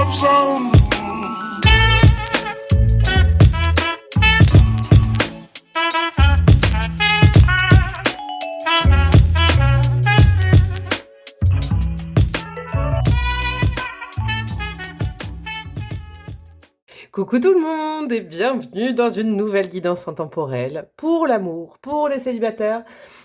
love zone. Coucou tout le monde et bienvenue dans une nouvelle guidance intemporelle pour l'amour, pour les célibataires,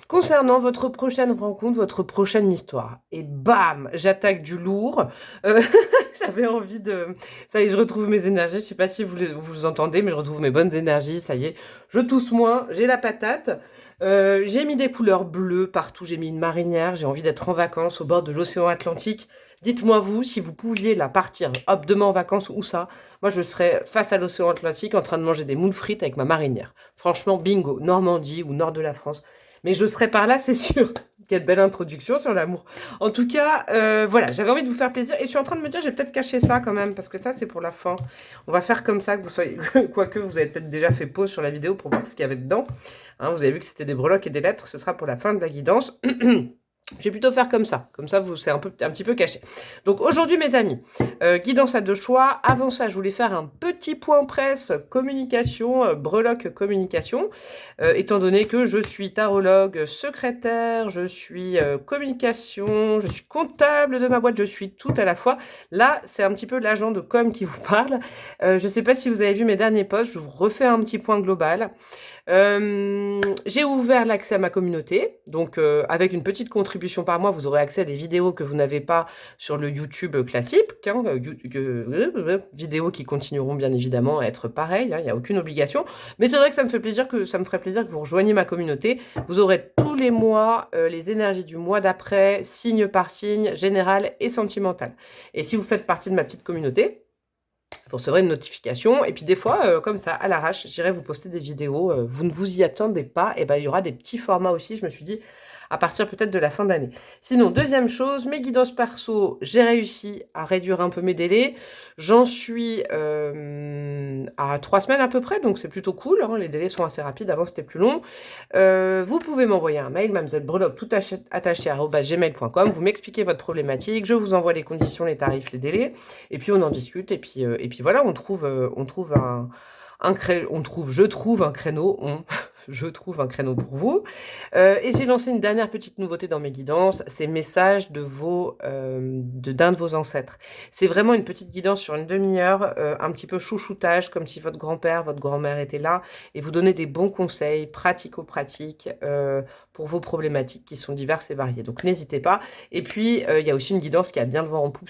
concernant votre prochaine rencontre, votre prochaine histoire. Et bam, j'attaque du lourd. J'avais envie de... Ça y est, je retrouve mes énergies. Je sais pas si vous entendez, mais je retrouve mes bonnes énergies. Ça y est, je tousse moins, j'ai la patate. J'ai mis des couleurs bleues partout. J'ai mis une marinière. J'ai envie d'être en vacances au bord de l'océan Atlantique. Dites-moi vous, si vous pouviez là partir, hop, demain en vacances, où ça? Moi, je serais face à l'océan Atlantique en train de manger des moules frites avec ma marinière. Franchement, bingo, Normandie ou nord de la France. Mais je serais par là, c'est sûr. Quelle belle introduction sur l'amour. En tout cas, voilà, j'avais envie de vous faire plaisir. Et je suis en train de me dire, j'ai peut-être caché ça quand même, parce que ça, c'est pour la fin. On va faire comme ça, que vous soyez... Quoique, vous avez peut-être déjà fait pause sur la vidéo pour voir ce qu'il y avait dedans. Hein, vous avez vu que c'était des breloques et des lettres. Ce sera pour la fin de la guidance. Je vais plutôt faire comme ça c'est un petit peu caché. Donc aujourd'hui mes amis, guidance à deux choix. Avant ça, je voulais faire un petit point presse communication, breloque communication, étant donné que je suis tarologue, secrétaire, je suis communication, je suis comptable de ma boîte, je suis tout à la fois. Là, c'est un petit peu l'agent de com qui vous parle. Je ne sais pas si vous avez vu mes derniers posts, je vous refais un petit point global. J'ai ouvert l'accès à ma communauté, donc avec une petite contribution par mois, vous aurez accès à des vidéos que vous n'avez pas sur le YouTube classique, hein, vidéos qui continueront bien évidemment à être pareilles, hein, il n'y a aucune obligation, mais c'est vrai que ça me ferait plaisir que vous rejoigniez ma communauté. Vous aurez tous les mois les énergies du mois d'après, signe par signe, général et sentimental. Et si vous faites partie de ma petite communauté, vous recevrez une notification, et puis des fois, comme ça, à l'arrache, j'irai vous poster des vidéos, vous ne vous y attendez pas, et ben il y aura des petits formats aussi, je me suis dit, à partir peut-être de la fin d'année. Sinon, deuxième chose, mes guidances perso, j'ai réussi à réduire un peu mes délais, j'en suis à 3 semaines à peu près, donc c'est plutôt cool, hein, les délais sont assez rapides, avant c'était plus long. Vous pouvez m'envoyer un mail, mademoiselle tout attaché @gmail.com, vous m'expliquez votre problématique, je vous envoie les conditions, les tarifs, les délais, et puis on en discute, et puis voilà, je trouve un créneau pour vous. Et j'ai lancé une dernière petite nouveauté dans mes guidances, c'est message de d'un de vos ancêtres. C'est vraiment une petite guidance sur une demi-heure, un petit peu chouchoutage, comme si votre grand-père, votre grand-mère étaient là, et vous donner des bons conseils pratico-pratiques pour vos problématiques qui sont diverses et variées. Donc n'hésitez pas. Et puis, il y a aussi une guidance qui a bien le vent en poupe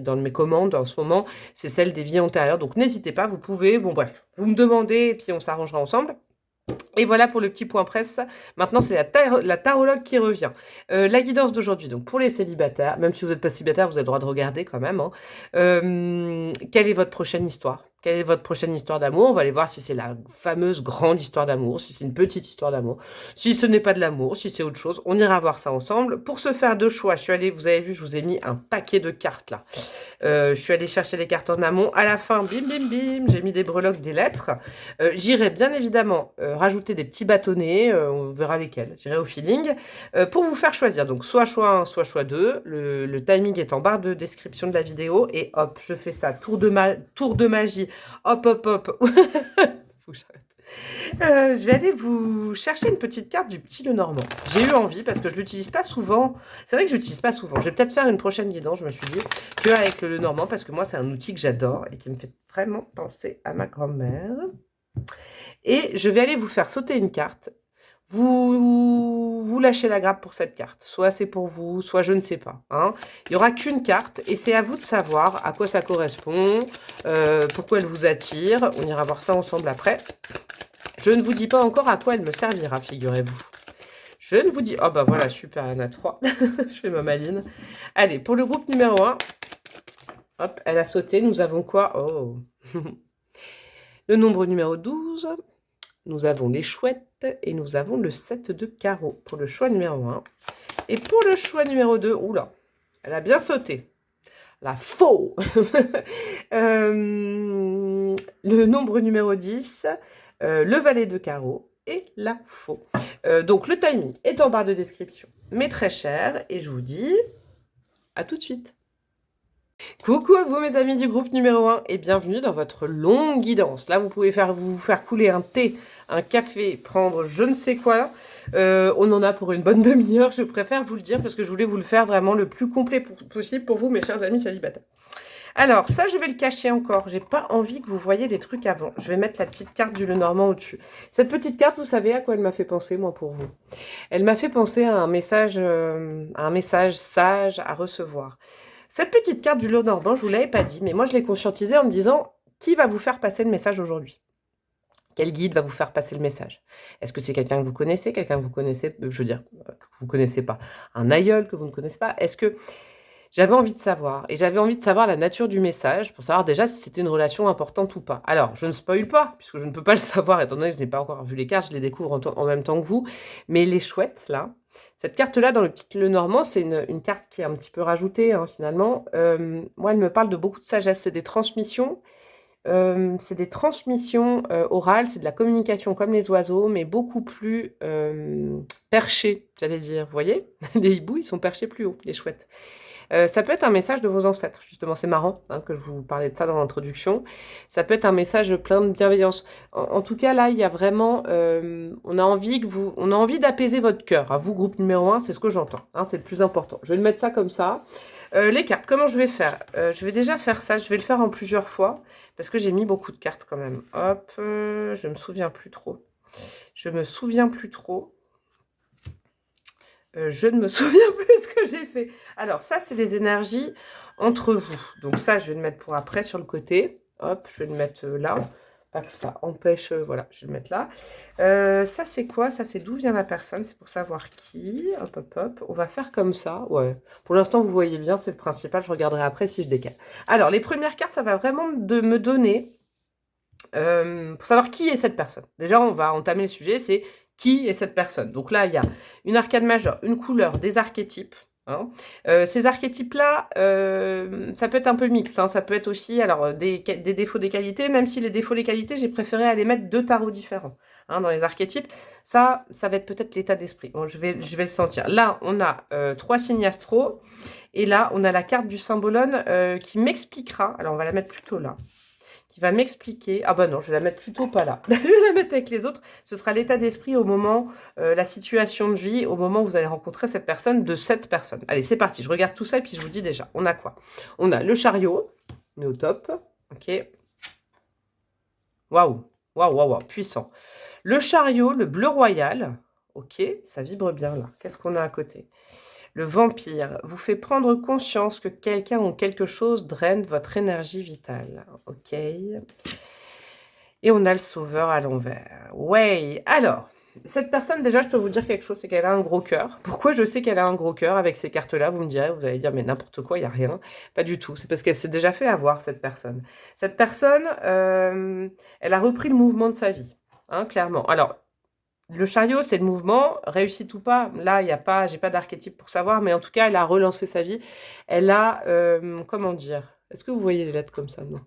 dans mes commandes en ce moment, c'est celle des vies antérieures. Donc n'hésitez pas, vous pouvez, bon bref, vous me demandez et puis on s'arrangera ensemble. Et voilà pour le petit point presse. Maintenant, c'est la tarologue qui revient. La guidance d'aujourd'hui, donc pour les célibataires, même si vous n'êtes pas célibataire, vous avez le droit de regarder quand même. Hein. Quelle est votre prochaine histoire? Quelle est votre prochaine histoire d'amour? On va aller voir si c'est la fameuse grande histoire d'amour, si c'est une petite histoire d'amour, si ce n'est pas de l'amour, si c'est autre chose. On ira voir ça ensemble. Pour se faire deux choix, je suis allée, vous avez vu, je vous ai mis un paquet de cartes là. Je suis allée chercher les cartes en amont. À la fin, bim, bim, bim, j'ai mis des breloques, des lettres. J'irai bien évidemment rajouter des petits bâtonnets, on verra lesquels, j'irai au feeling, pour vous faire choisir. Donc soit choix 1, soit choix 2. Le timing est en barre de description de la vidéo. Et hop, je fais ça, tour de magie. Hop, hop, hop. Faut que j'arrête. Je vais aller vous chercher une petite carte du petit Lenormand. J'ai eu envie parce que je l'utilise pas souvent. C'est vrai que je l'utilise pas souvent. Je vais peut-être faire une prochaine guidance, je me suis dit, qu'avec le Lenormand, parce que moi, c'est un outil que j'adore et qui me fait vraiment penser à ma grand-mère. Et je vais aller vous faire sauter une carte. Vous lâchez la grappe pour cette carte. Soit c'est pour vous, soit je ne sais pas. Hein. Il n'y aura qu'une carte et c'est à vous de savoir à quoi ça correspond, pourquoi elle vous attire. On ira voir ça ensemble après. Je ne vous dis pas encore à quoi elle me servira, figurez-vous. Je ne vous dis... Oh bah voilà, super, il y en a 3. Je fais ma maline. Allez, pour le groupe numéro 1. Hop, elle a sauté. Nous avons quoi? Oh. Le nombre numéro 12. Nous avons les chouettes et nous avons le 7 de carreau pour le choix numéro 1. Et pour le choix numéro 2, oula, elle a bien sauté. La faux. Le nombre numéro 10, le valet de carreau et la faux. Donc le timing est en barre de description, mais très cher. Et je vous dis à tout de suite. Coucou à vous mes amis du groupe numéro 1 et bienvenue dans votre longue guidance. Là vous pouvez vous faire couler un thé, un café, prendre je ne sais quoi. On en a pour une bonne demi-heure, je préfère vous le dire parce que je voulais vous le faire vraiment le plus complet possible pour vous mes chers amis célibataires. Alors ça je vais le cacher encore, j'ai pas envie que vous voyez des trucs avant. Je vais mettre la petite carte du Lenormand au-dessus. Cette petite carte, vous savez à quoi elle m'a fait penser moi pour vous? Elle m'a fait penser à un message sage à recevoir. Cette petite carte du Lenormand, je vous l'avais pas dit, mais moi je l'ai conscientisée en me disant qui va vous faire passer le message aujourd'hui? Quel guide va vous faire passer le message? Est-ce que c'est quelqu'un que vous connaissez, quelqu'un que vous connaissez, je veux dire, que vous connaissez pas, un aïeul que vous ne connaissez pas? Est-ce que j'avais envie de savoir, et j'avais envie de savoir la nature du message pour savoir déjà si c'était une relation importante ou pas. Alors, je ne spoil pas, puisque je ne peux pas le savoir, étant donné que je n'ai pas encore vu les cartes, je les découvre en même temps que vous, mais les chouettes, là, cette carte-là, dans le petit Lenormand, c'est une carte qui est un petit peu rajoutée, hein, finalement. Moi, elle me parle de beaucoup de sagesse, c'est des transmissions. Orales, c'est de la communication comme les oiseaux, mais beaucoup plus perchées, j'allais dire. Vous voyez? Les hiboux, ils sont perchés plus haut, les chouettes. Ça peut être un message de vos ancêtres, justement, c'est marrant hein, que je vous parlais de ça dans l'introduction. Ça peut être un message plein de bienveillance. En tout cas, là, il y a vraiment, on a envie d'apaiser votre cœur. À vous, groupe numéro 1, c'est ce que j'entends. Hein, c'est le plus important. Je vais le mettre ça comme ça. Les cartes, comment je vais faire? Je vais déjà faire ça, je vais le faire en plusieurs fois, parce que j'ai mis beaucoup de cartes quand même. Hop, je me souviens plus trop. Je ne me souviens plus plus ce que j'ai fait. Alors, ça, c'est les énergies entre vous. Donc ça, je vais le mettre pour après sur le côté. Hop, je vais le mettre là. Pas que ça empêche, voilà, je vais le mettre là. Ça, c'est quoi? Ça, c'est d'où vient la personne. C'est pour savoir qui. Hop, hop, hop. On va faire comme ça. Ouais. Pour l'instant, vous voyez bien, c'est le principal. Je regarderai après si je décale. Alors, les premières cartes, ça va vraiment me donner... pour savoir qui est cette personne. Déjà, on va entamer le sujet, c'est qui est cette personne. Donc là, il y a une arcane majeure, une couleur, des archétypes. Hein. Ces archétypes-là, ça peut être un peu mixte. Hein. Ça peut être aussi alors des défauts, des qualités, même si les défauts, les qualités, j'ai préféré aller mettre deux tarots différents. Hein, dans les archétypes, ça va être peut-être l'état d'esprit. Bon, je vais le sentir. Là, on a 3 signes astro. Et là, on a la carte du symbolone qui m'expliquera. Alors, on va la mettre plutôt là. Qui va m'expliquer... Ah bah non, je vais la mettre plutôt pas là. Je vais la mettre avec les autres. Ce sera l'état d'esprit au moment, la situation de vie, au moment où vous allez rencontrer cette personne, de cette personne. Allez, c'est parti. Je regarde tout ça et puis je vous dis déjà. On a quoi? On a le chariot. On est au top. Ok. Waouh. Waouh, waouh, waouh. Puissant. Le chariot, le bleu royal. Ok, ça vibre bien là. Qu'est-ce qu'on a à côté? Le vampire vous fait prendre conscience que quelqu'un ou quelque chose draine votre énergie vitale. Ok. Et on a le sauveur à l'envers. Ouais. Alors, cette personne, déjà, je peux vous dire quelque chose, c'est qu'elle a un gros cœur. Pourquoi je sais qu'elle a un gros cœur avec ces cartes-là? Vous me direz, vous allez dire, mais n'importe quoi, il n'y a rien. Pas du tout. C'est parce qu'elle s'est déjà fait avoir, cette personne. Cette personne, elle a repris le mouvement de sa vie. Hein, clairement. Alors, le chariot, c'est le mouvement, réussite ou pas. Là, il y a pas, j'ai pas d'archétype pour savoir, mais en tout cas, elle a relancé sa vie. Elle a, comment dire? Est-ce que vous voyez les lettres comme ça? Non.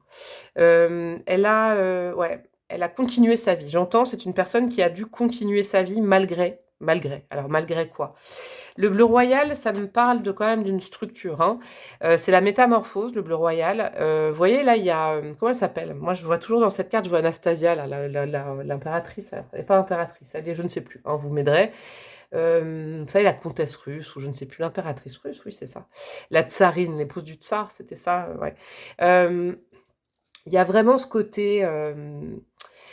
Elle a continué sa vie. J'entends, c'est une personne qui a dû continuer sa vie malgré. Alors, malgré quoi? Le bleu royal, ça me parle de quand même d'une structure. Hein. C'est la métamorphose, le bleu royal. Vous voyez, là, il y a... comment elle s'appelle? Moi, je vois toujours dans cette carte, je vois Anastasia, l'impératrice. Elle n'est pas impératrice, elle est, je ne sais plus. Hein, vous m'aiderez. Vous savez, la comtesse russe, ou je ne sais plus, l'impératrice russe, oui, c'est ça. La tsarine, l'épouse du tsar, c'était ça, ouais. Il y a vraiment ce côté...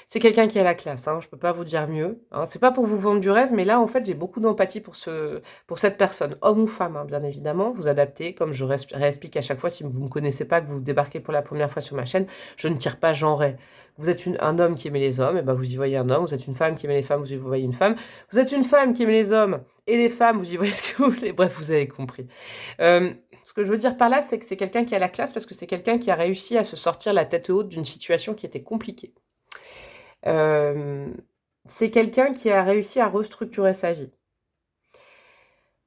c'est quelqu'un qui a la classe, hein, je ne peux pas vous dire mieux. Hein. C'est pas pour vous vendre du rêve, mais là, en fait, j'ai beaucoup d'empathie pour cette personne, homme ou femme, hein, bien évidemment. Vous adaptez, comme je réexplique à chaque fois, si vous ne me connaissez pas, que vous débarquez pour la première fois sur ma chaîne, je ne tire pas genré. Vous êtes un homme qui aimait les hommes, et ben vous y voyez un homme. Vous êtes une femme qui aimait les femmes, vous y voyez une femme. Vous êtes une femme qui aimait les hommes et les femmes, vous y voyez ce que vous voulez. Bref, vous avez compris. Ce que je veux dire par là, c'est que c'est quelqu'un qui a la classe parce que c'est quelqu'un qui a réussi à se sortir la tête haute d'une situation qui était compliquée. C'est quelqu'un qui a réussi à restructurer sa vie.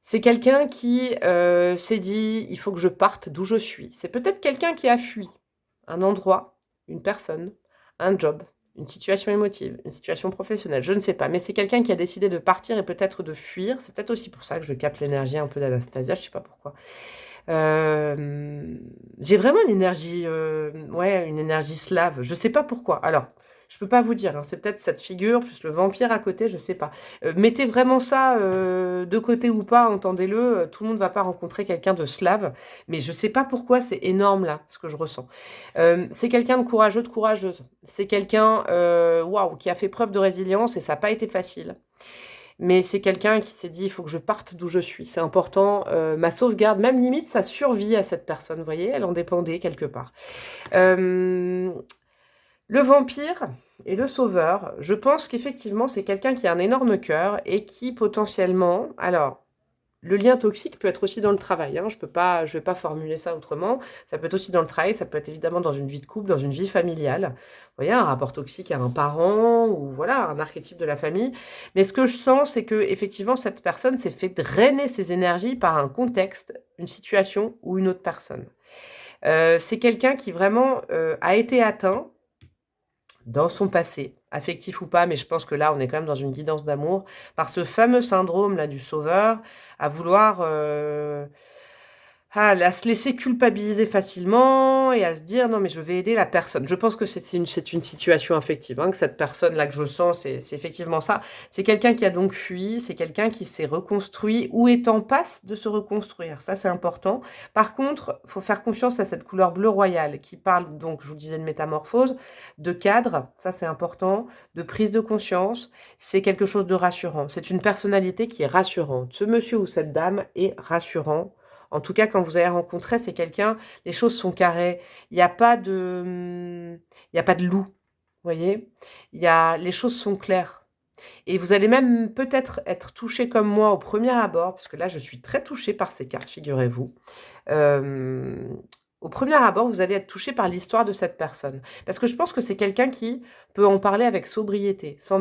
C'est quelqu'un qui s'est dit, il faut que je parte d'où je suis. C'est peut-être quelqu'un qui a fui un endroit, une personne, un job, une situation émotive, une situation professionnelle, je ne sais pas. Mais c'est quelqu'un qui a décidé de partir et peut-être de fuir. C'est peut-être aussi pour ça que je capte l'énergie un peu d'Anastasia, je ne sais pas pourquoi. J'ai vraiment une énergie slave. Je sais pas pourquoi. Alors, je peux pas vous dire, hein, c'est peut-être cette figure, plus le vampire à côté, je sais pas. Mettez vraiment ça de côté ou pas, entendez-le, tout le monde va pas rencontrer quelqu'un de slave, mais je sais pas pourquoi c'est énorme là, ce que je ressens. C'est quelqu'un de courageux, de courageuse. C'est quelqu'un, waouh, qui a fait preuve de résilience et ça n'a pas été facile. Mais c'est quelqu'un qui s'est dit, il faut que je parte d'où je suis. C'est important, ma sauvegarde, même limite sa survie à cette personne, vous voyez, elle en dépendait quelque part. Le vampire et le sauveur, je pense qu'effectivement, c'est quelqu'un qui a un énorme cœur et qui potentiellement... Alors, le lien toxique peut être aussi dans le travail, hein, je vais pas formuler ça autrement. Ça peut être aussi dans le travail, ça peut être évidemment dans une vie de couple, dans une vie familiale. Vous voyez, un rapport toxique à un parent ou voilà, un archétype de la famille. Mais ce que je sens, c'est que effectivement cette personne s'est fait drainer ses énergies par un contexte, une situation ou une autre personne. C'est quelqu'un qui vraiment a été atteint dans son passé, affectif ou pas, mais je pense que là, on est quand même dans une guidance d'amour, par ce fameux syndrome là du sauveur, à vouloir à se laisser culpabiliser facilement et à se dire non mais je vais aider la personne. Je pense que c'est une situation affective, hein, que cette personne-là que je sens, c'est effectivement ça. C'est quelqu'un qui a donc fui, c'est quelqu'un qui s'est reconstruit ou est en passe de se reconstruire. Ça, c'est important. Par contre, il faut faire confiance à cette couleur bleu royal qui parle donc, je vous disais, de métamorphose, de cadre, ça c'est important, de prise de conscience. C'est quelque chose de rassurant. C'est une personnalité qui est rassurante. Ce monsieur ou cette dame est rassurant. En tout cas, quand vous allez rencontrer, c'est quelqu'un, les choses sont carrées. Il n'y a pas de, il y a pas de loup, vous voyez. Les choses sont claires. Et vous allez même peut-être être touché comme moi au premier abord, parce que là, je suis très touchée par ces cartes, figurez-vous. Euh, Au premier abord, vous allez être touché par l'histoire de cette personne. Parce que je pense que c'est quelqu'un qui peut en parler avec sobriété, sans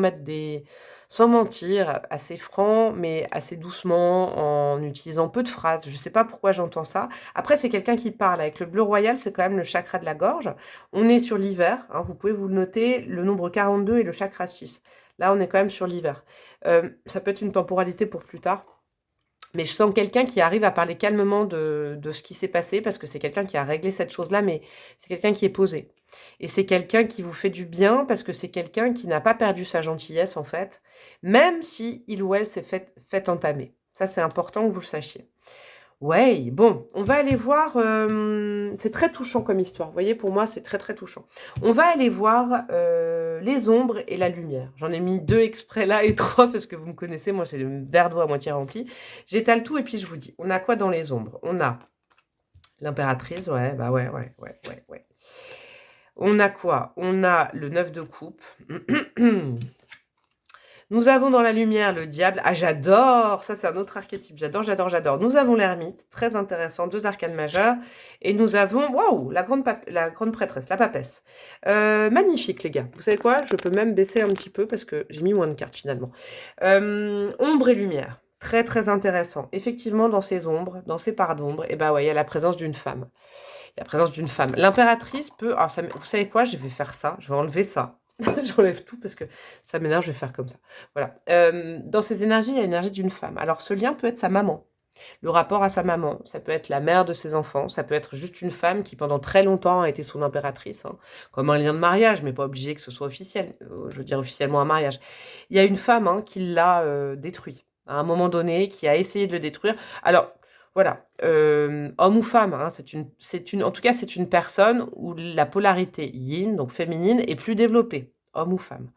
mentir, assez franc, mais assez doucement, en utilisant peu de phrases. Je ne sais pas pourquoi j'entends ça. Après, c'est quelqu'un qui parle. Avec le bleu royal, c'est quand même le chakra de la gorge. On est sur l'hiver, hein, vous pouvez vous le noter, le nombre 42 et le chakra 6. Là, on est quand même sur l'hiver. Ça peut être une temporalité pour plus tard. Mais je sens quelqu'un qui arrive à parler calmement de ce qui s'est passé, parce que c'est quelqu'un qui a réglé cette chose-là, mais c'est quelqu'un qui est posé. Et c'est quelqu'un qui vous fait du bien, parce que c'est quelqu'un qui n'a pas perdu sa gentillesse, en fait, même si il ou elle s'est fait entamer. Ça, c'est important que vous le sachiez. Ouais, bon, on va aller voir, c'est très touchant comme histoire, vous voyez, pour moi, c'est très très touchant. On va aller voir les ombres et la lumière. J'en ai mis 2 exprès là et 3 parce que vous me connaissez, moi c'est le verre d'eau à moitié rempli. J'étale tout et puis je vous dis, on a quoi dans les ombres? On a l'impératrice, ouais, bah ouais. On a quoi? On a le 9 de coupe. Nous avons dans la lumière le diable. Ah, j'adore! Ça, c'est un autre archétype. J'adore. Nous avons l'ermite, très intéressant, 2 arcanes majeures. Et nous avons, waouh, la grande prêtresse, la papesse. Magnifique, les gars. Vous savez quoi? Je peux même baisser un petit peu parce que j'ai mis moins de cartes finalement. Ombre et lumière. Très, très intéressant. Effectivement, dans ces ombres, dans ces parts d'ombre, et ben ouais, il y a la présence d'une femme. La présence d'une femme. L'impératrice peut... Alors, vous savez quoi? Je vais faire ça. Je vais enlever ça. J'enlève tout parce que ça m'énerve, je vais faire comme ça. Voilà. Dans ces énergies, il y a l'énergie d'une femme. Alors, ce lien peut être sa maman. Le rapport à sa maman, ça peut être la mère de ses enfants, ça peut être juste une femme qui pendant très longtemps a été son impératrice, hein, comme un lien de mariage, mais pas obligé que ce soit officiel, je veux dire officiellement un mariage. Il y a une femme hein, qui l'a détruit, à un moment donné, qui a essayé de le détruire. Alors, voilà, homme ou femme, hein, en tout cas c'est une personne où la polarité yin, donc féminine, est plus développée, homme ou femme.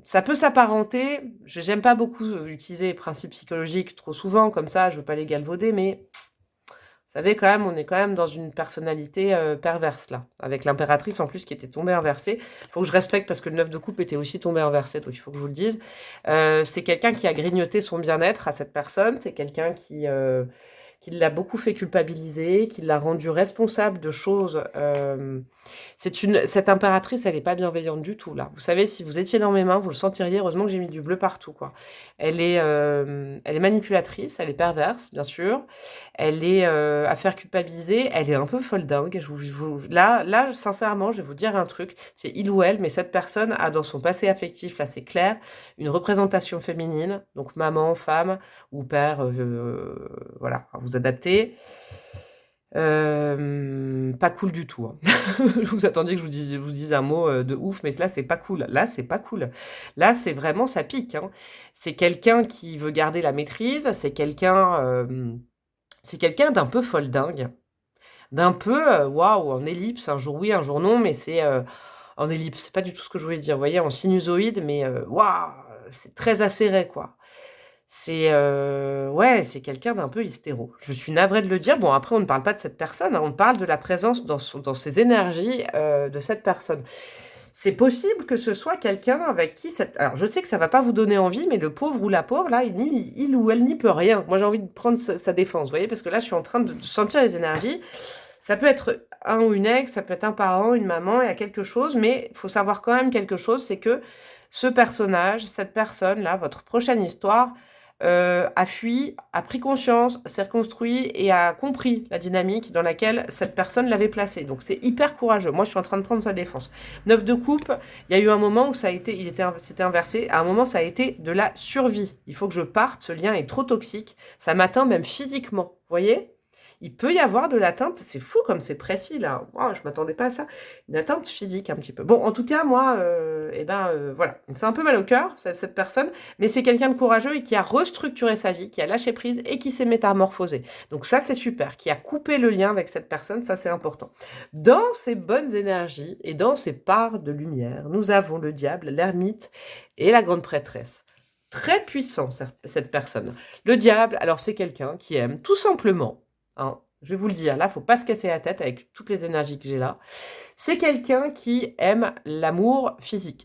Ça peut s'apparenter, j'aime pas beaucoup utiliser les principes psychologiques trop souvent, comme ça, je veux pas les galvauder, mais vous savez quand même, on est quand même dans une personnalité perverse là, avec l'impératrice en plus qui était tombée inversée. Il faut que je respecte parce que le 9 de coupe était aussi tombé inversé, donc il faut que je vous le dise. C'est quelqu'un qui a grignoté son bien-être à cette personne, c'est quelqu'un qui l'a beaucoup fait culpabiliser, qui l'a rendu responsable de choses. Cette impératrice, elle n'est pas bienveillante du tout, là. Vous savez, si vous étiez dans mes mains, vous le sentiriez. Heureusement que j'ai mis du bleu partout, quoi. Elle est manipulatrice, elle est perverse, bien sûr. Elle est à faire culpabiliser. Elle est un peu folle dingue. Là, sincèrement, je vais vous dire un truc. C'est il ou elle, mais cette personne a dans son passé affectif, là, c'est clair, une représentation féminine. Donc, maman, femme ou père, voilà. vous adapter. Pas cool du tout, hein. Vous attendiez que je vous dise un mot de ouf, mais là, c'est pas cool. Là, c'est pas cool. Là, c'est vraiment, ça pique, hein. C'est quelqu'un qui veut garder la maîtrise, c'est quelqu'un d'un peu foldingue, d'un peu, waouh, en ellipse, un jour oui, un jour non, mais c'est en ellipse, c'est pas du tout ce que je voulais dire, vous voyez, en sinusoïde, mais waouh, c'est très acéré, quoi. C'est, ouais, c'est quelqu'un d'un peu hystéro. Je suis navrée de le dire. Bon, après, on ne parle pas de cette personne, hein, on parle de la présence dans ses énergies, de cette personne. C'est possible que ce soit quelqu'un avec qui cette alors je sais que ça va pas vous donner envie, mais le pauvre ou la pauvre là, il ou elle n'y peut rien. Moi, j'ai envie de prendre sa défense, vous voyez? Parce que là, je suis en train de sentir les énergies. Ça peut être un ou une ex, ça peut être un parent, une maman, il y a quelque chose, mais il faut savoir quand même quelque chose, c'est que ce personnage, cette personne-là, votre prochaine histoire, a fui, a pris conscience, s'est reconstruit et a compris la dynamique dans laquelle cette personne l'avait placé. Donc c'est hyper courageux. Moi, je suis en train de prendre sa défense. 9 de coupe, il y a eu un moment où c'était inversé. À un moment, ça a été de la survie. Il faut que je parte, ce lien est trop toxique. Ça m'atteint même physiquement. Vous voyez? Il peut y avoir de l'atteinte, c'est fou comme c'est précis là. Wow, je m'attendais pas à ça. Une atteinte physique un petit peu. Bon, en tout cas, moi, voilà, il me fait un peu mal au cœur, cette personne, mais c'est quelqu'un de courageux et qui a restructuré sa vie, qui a lâché prise et qui s'est métamorphosé. Donc ça, c'est super. Qui a coupé le lien avec cette personne, ça c'est important. Dans ces bonnes énergies et dans ces parts de lumière, nous avons le diable, l'ermite et la grande prêtresse. Très puissant, cette personne. Le diable, alors c'est quelqu'un qui aime tout simplement, hein, je vais vous le dire, là, faut pas se casser la tête avec toutes les énergies que j'ai là. C'est quelqu'un qui aime l'amour physique.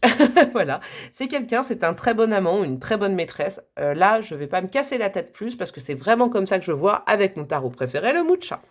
Voilà. C'est un très bon amant ou une très bonne maîtresse. Là, je vais pas me casser la tête plus parce que c'est vraiment comme ça que je vois avec mon tarot préféré, le Mucha.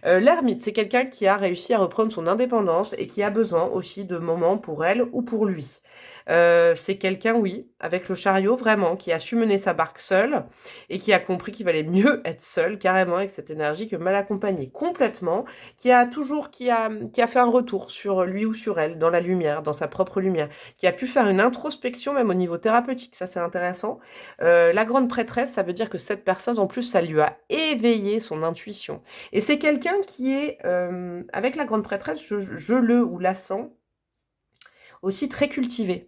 L'ermite, c'est quelqu'un qui a réussi à reprendre son indépendance et qui a besoin aussi de moments pour elle ou pour lui. C'est quelqu'un, oui, avec le chariot, vraiment, qui a su mener sa barque seul et qui a compris qu'il valait mieux être seul, carrément, avec cette énergie, que mal accompagné, complètement, qui a fait un retour sur lui ou sur elle, dans la lumière, dans sa propre lumière, qui a pu faire une introspection, même au niveau thérapeutique, ça c'est intéressant. La grande prêtresse, ça veut dire que cette personne, en plus, ça lui a éveillé son intuition. Et c'est quelqu'un qui est, avec la grande prêtresse, je le ou la sens, aussi très cultivé.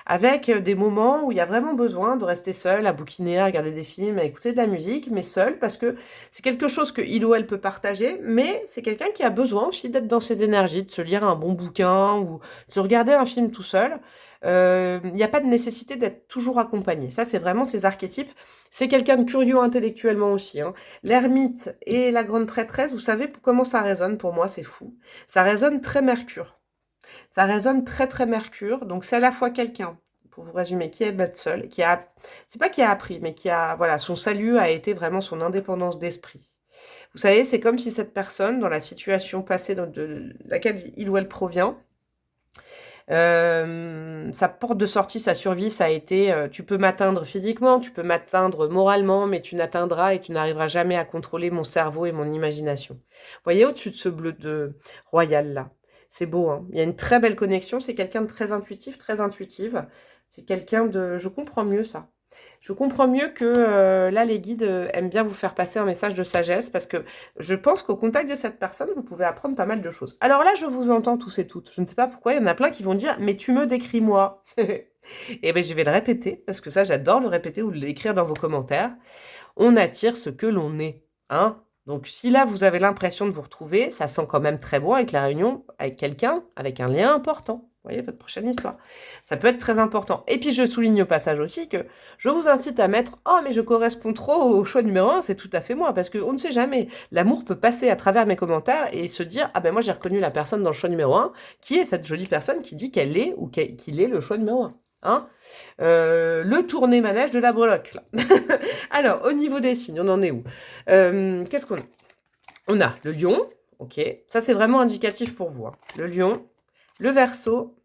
Avec des moments où il y a vraiment besoin de rester seul, à bouquiner, à regarder des films, à écouter de la musique, mais seul, parce que c'est quelque chose que il ou elle peut partager, mais c'est quelqu'un qui a besoin aussi d'être dans ses énergies, de se lire un bon bouquin ou de se regarder un film tout seul. Il n'y a pas de nécessité d'être toujours accompagné. Ça, c'est vraiment ces archétypes. C'est quelqu'un de curieux intellectuellement aussi, hein. L'ermite et la grande prêtresse, vous savez comment ça résonne pour moi, c'est fou. Ça résonne très Mercure. Ça résonne très très Mercure, donc c'est à la fois quelqu'un, pour vous résumer, qui est seul, c'est pas qui a appris, mais voilà, son salut a été vraiment son indépendance d'esprit. Vous savez, c'est comme si cette personne, dans la situation passée de laquelle il ou elle provient, sa porte de sortie, sa survie, ça a été tu peux m'atteindre physiquement, tu peux m'atteindre moralement, mais tu n'atteindras et tu n'arriveras jamais à contrôler mon cerveau et mon imagination. Vous voyez au-dessus de ce bleu de royal là, c'est beau, hein. Il y a une très belle connexion, c'est quelqu'un de très intuitif, très intuitive. C'est quelqu'un de... Je comprends mieux ça. Je comprends mieux que là, les guides aiment bien vous faire passer un message de sagesse parce que je pense qu'au contact de cette personne, vous pouvez apprendre pas mal de choses. Alors là, je vous entends tous et toutes. Je ne sais pas pourquoi, il y en a plein qui vont dire « Mais tu me décris moi !» Et bien, je vais le répéter parce que ça, j'adore le répéter ou l'écrire dans vos commentaires. On attire ce que l'on est, hein. Donc, si là, vous avez l'impression de vous retrouver, ça sent quand même très bon avec la réunion, avec quelqu'un, avec un lien important. Vous voyez, votre prochaine histoire. Ça peut être très important. Et puis, je souligne au passage aussi que je vous incite à mettre « Oh, mais je corresponds trop au choix numéro 1, c'est tout à fait moi. » Parce qu'on ne sait jamais. L'amour peut passer à travers mes commentaires et se dire « Ah ben moi, j'ai reconnu la personne dans le choix numéro 1. Qui est cette jolie personne qui dit qu'elle est ou qu'il est le choix numéro 1 ?» Hein, le tourné manège de la breloque là. Alors au niveau des signes, on en est où? Qu'est-ce qu'on a? On a le lion, ok, ça c'est vraiment indicatif pour vous, hein. Le lion, le verseau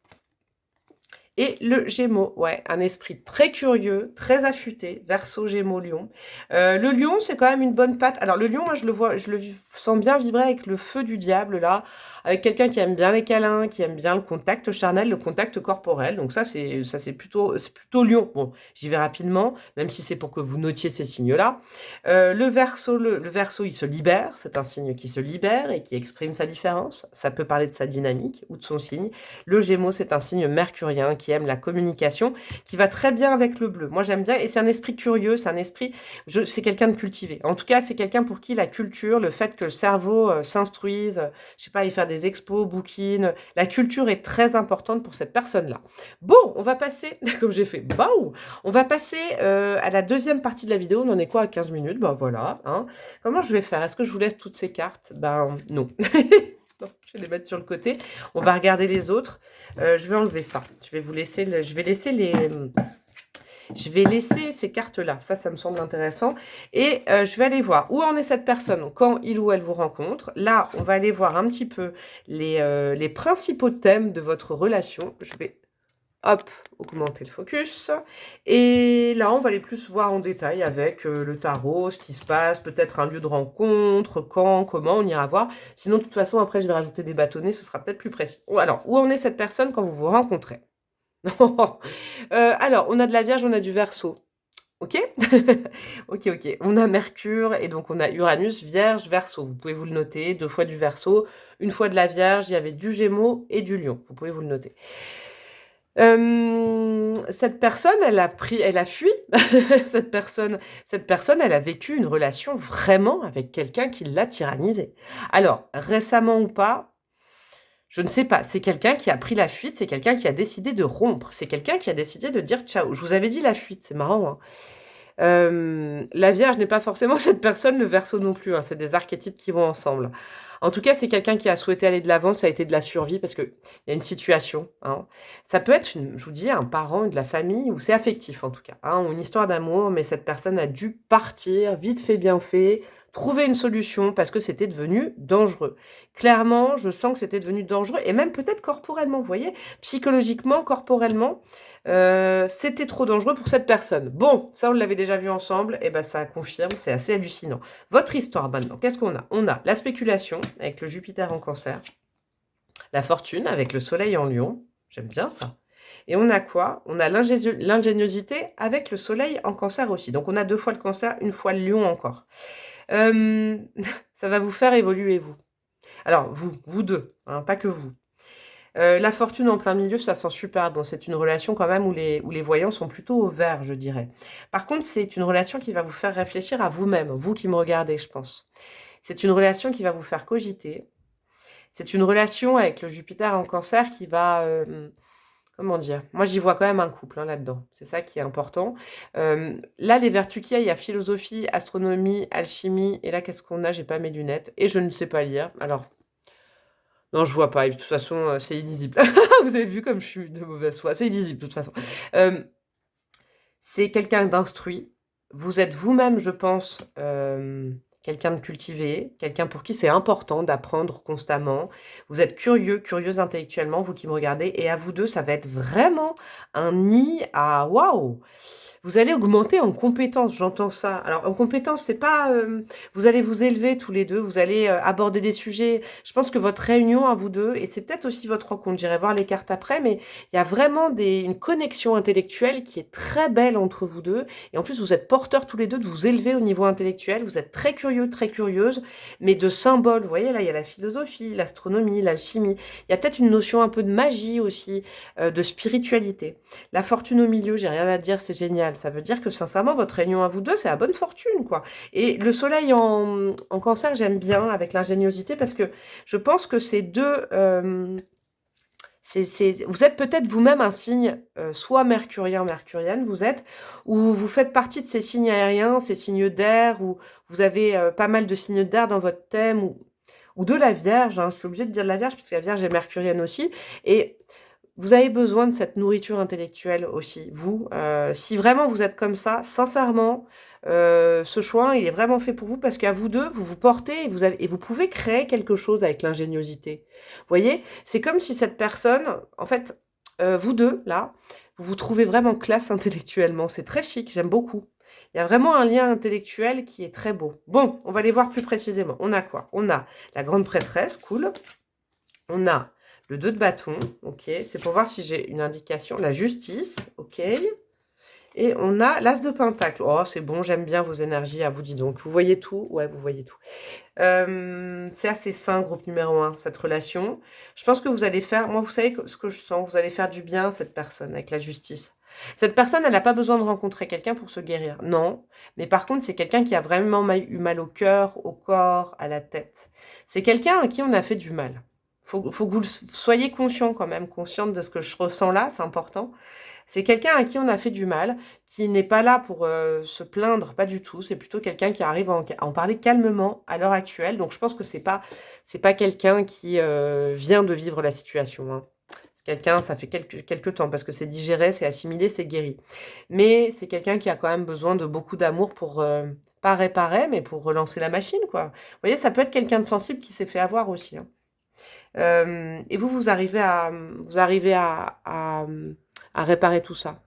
et le gémeaux. Ouais, un esprit très curieux, très affûté, verseau, gémeaux, lion. Le lion, c'est quand même une bonne patte. Alors le lion, moi je le sens bien vibrer avec le feu du diable là, avec quelqu'un qui aime bien les câlins, qui aime bien le contact charnel, le contact corporel. Donc ça, c'est plutôt Lion. Bon, j'y vais rapidement, même si c'est pour que vous notiez ces signes-là. Le Verseau, il se libère. C'est un signe qui se libère et qui exprime sa différence. Ça peut parler de sa dynamique ou de son signe. Le Gémeaux, c'est un signe mercurien qui aime la communication, qui va très bien avec le bleu. Moi, j'aime bien, et c'est un esprit curieux, c'est un esprit, c'est quelqu'un de cultivé. En tout cas, c'est quelqu'un pour qui la culture, le fait que le cerveau s'instruise, je sais pas, y faire des expos, bouquines, la culture est très importante pour cette personne-là. Bon, on va passer, comme j'ai fait, baou, on va passer à la deuxième partie de la vidéo. On en est quoi à 15 minutes? Ben voilà. Hein. Comment je vais faire? Est-ce que je vous laisse toutes ces cartes? Ben non. Non, je vais les mettre sur le côté. On va regarder les autres. Je vais enlever ça. Je vais vous laisser, je vais laisser ces cartes-là. Ça me semble intéressant. Et je vais aller voir où en est cette personne quand il ou elle vous rencontre. Là, on va aller voir un petit peu les principaux thèmes de votre relation. Je vais, hop, augmenter le focus. Et là, on va aller plus voir en détail avec le tarot, ce qui se passe, peut-être un lieu de rencontre, quand, comment, on ira voir. Sinon, de toute façon, après, je vais rajouter des bâtonnets, ce sera peut-être plus précis. Alors, où en est cette personne quand vous vous rencontrez? Alors, on a de la Vierge, on a du Verseau. Ok. Ok. On a Mercure et donc on a Uranus, Vierge, Verseau. Vous pouvez vous le noter. 2 fois du Verseau, 1 fois de la Vierge. Il y avait du Gémeaux et du Lion. Vous pouvez vous le noter. Cette personne, elle a fui. cette personne, elle a vécu une relation vraiment avec quelqu'un qui l'a tyrannisée. Alors, récemment ou pas, je ne sais pas. C'est quelqu'un qui a pris la fuite, c'est quelqu'un qui a décidé de rompre, c'est quelqu'un qui a décidé de dire ciao. Je vous avais dit la fuite, c'est marrant. Hein. La Vierge n'est pas forcément cette personne, le Verseau non plus. Hein. C'est des archétypes qui vont ensemble. En tout cas, c'est quelqu'un qui a souhaité aller de l'avant, ça a été de la survie parce qu'il y a une situation. Hein. Ça peut être, je vous dis, un parent, de la famille, ou c'est affectif en tout cas, hein, ou une histoire d'amour, mais cette personne a dû partir, vite fait, bien fait, trouver une solution parce que c'était devenu dangereux. Clairement, je sens que c'était devenu dangereux, et même peut-être corporellement, vous voyez, psychologiquement, corporellement, c'était trop dangereux pour cette personne. Bon, ça on l'avait déjà vu ensemble, et ben ça confirme, c'est assez hallucinant. Votre histoire maintenant, qu'est-ce qu'on a? On a la spéculation avec le Jupiter en Cancer, la fortune avec le Soleil en Lion, j'aime bien ça. Et on a quoi? On a l'ingéniosité avec le Soleil en Cancer aussi. Donc on a 2 fois le Cancer, 1 fois le Lion encore. Ça va vous faire évoluer, vous. Alors, vous deux, hein, pas que vous. La fortune en plein milieu, ça sent super bon. C'est une relation quand même où les voyants sont plutôt au vert, je dirais. Par contre, c'est une relation qui va vous faire réfléchir à vous-même, vous qui me regardez, je pense. C'est une relation qui va vous faire cogiter. C'est une relation avec le Jupiter en Cancer qui va... comment dire? Moi, j'y vois quand même un couple hein, là-dedans. C'est ça qui est important. Là, les vertus qu'il y a philosophie, astronomie, alchimie. Et là, qu'est-ce qu'on a? J'ai pas mes lunettes. Et je ne sais pas lire. Alors... Non, je vois pas. De toute façon, c'est illisible. Vous avez vu comme je suis de mauvaise foi. C'est illisible, de toute façon. C'est quelqu'un d'instruit. Vous êtes vous-même, je pense, quelqu'un de cultivé. Quelqu'un pour qui c'est important d'apprendre constamment. Vous êtes curieux, curieuse intellectuellement, vous qui me regardez. Et à vous deux, ça va être vraiment un nid à... Waouh! Vous allez augmenter en compétences, j'entends ça. Alors, en compétences, c'est pas... vous allez vous élever tous les deux, vous allez aborder des sujets. Je pense que votre réunion à vous deux, et c'est peut-être aussi votre rencontre, j'irai voir les cartes après, mais il y a vraiment une connexion intellectuelle qui est très belle entre vous deux. Et en plus, vous êtes porteurs tous les deux de vous élever au niveau intellectuel. Vous êtes très curieux, très curieuse, mais de symboles. Vous voyez, là, il y a la philosophie, l'astronomie, l'alchimie. Il y a peut-être une notion un peu de magie aussi, de spiritualité. La fortune au milieu, j'ai rien à dire, c'est génial. Ça veut dire que sincèrement, votre réunion à vous deux, c'est la bonne fortune, quoi. Et le soleil en Cancer, j'aime bien avec l'ingéniosité parce que je pense que ces deux... vous êtes peut-être vous-même un signe, soit mercurien, mercurienne, vous êtes, ou vous faites partie de ces signes aériens, ces signes d'air, ou vous avez pas mal de signes d'air dans votre thème, ou de la Vierge, hein. Je suis obligée de dire de la Vierge, parce que la Vierge est mercurienne aussi, et... Vous avez besoin de cette nourriture intellectuelle aussi, vous. Si vraiment vous êtes comme ça, sincèrement, ce choix, il est vraiment fait pour vous parce qu'à vous deux, vous vous portez et vous pouvez créer quelque chose avec l'ingéniosité. Vous voyez? C'est comme si cette personne, en fait, vous deux, là, vous vous trouvez vraiment classe intellectuellement. C'est très chic, j'aime beaucoup. Il y a vraiment un lien intellectuel qui est très beau. Bon, on va aller voir plus précisément. On a quoi? On a la grande prêtresse, cool. On a le 2 de bâton, ok. C'est pour voir si j'ai une indication. La justice, ok. Et on a l'as de pentacle. Oh, c'est bon, j'aime bien vos énergies, à vous, dis donc. Vous voyez tout? Ouais, vous voyez tout. C'est assez sain, groupe numéro 1, cette relation. Je pense que vous allez faire... Moi, vous savez ce que je sens. Vous allez faire du bien à cette personne, avec la justice. Cette personne, elle n'a pas besoin de rencontrer quelqu'un pour se guérir. Non. Mais par contre, c'est quelqu'un qui a vraiment eu mal au cœur, au corps, à la tête. C'est quelqu'un à qui on a fait du mal. Faut que vous soyez conscient quand même, consciente de ce que je ressens là, c'est important. C'est quelqu'un à qui on a fait du mal, qui n'est pas là pour se plaindre, pas du tout. C'est plutôt quelqu'un qui arrive à en parler calmement à l'heure actuelle. Donc je pense que c'est pas quelqu'un qui vient de vivre la situation, hein. C'est quelqu'un, ça fait quelques temps, parce que c'est digéré, c'est assimilé, c'est guéri. Mais c'est quelqu'un qui a quand même besoin de beaucoup d'amour pour, pas réparer, mais pour relancer la machine, quoi. Vous voyez, ça peut être quelqu'un de sensible qui s'est fait avoir aussi, hein. Et vous arrivez à réparer tout ça.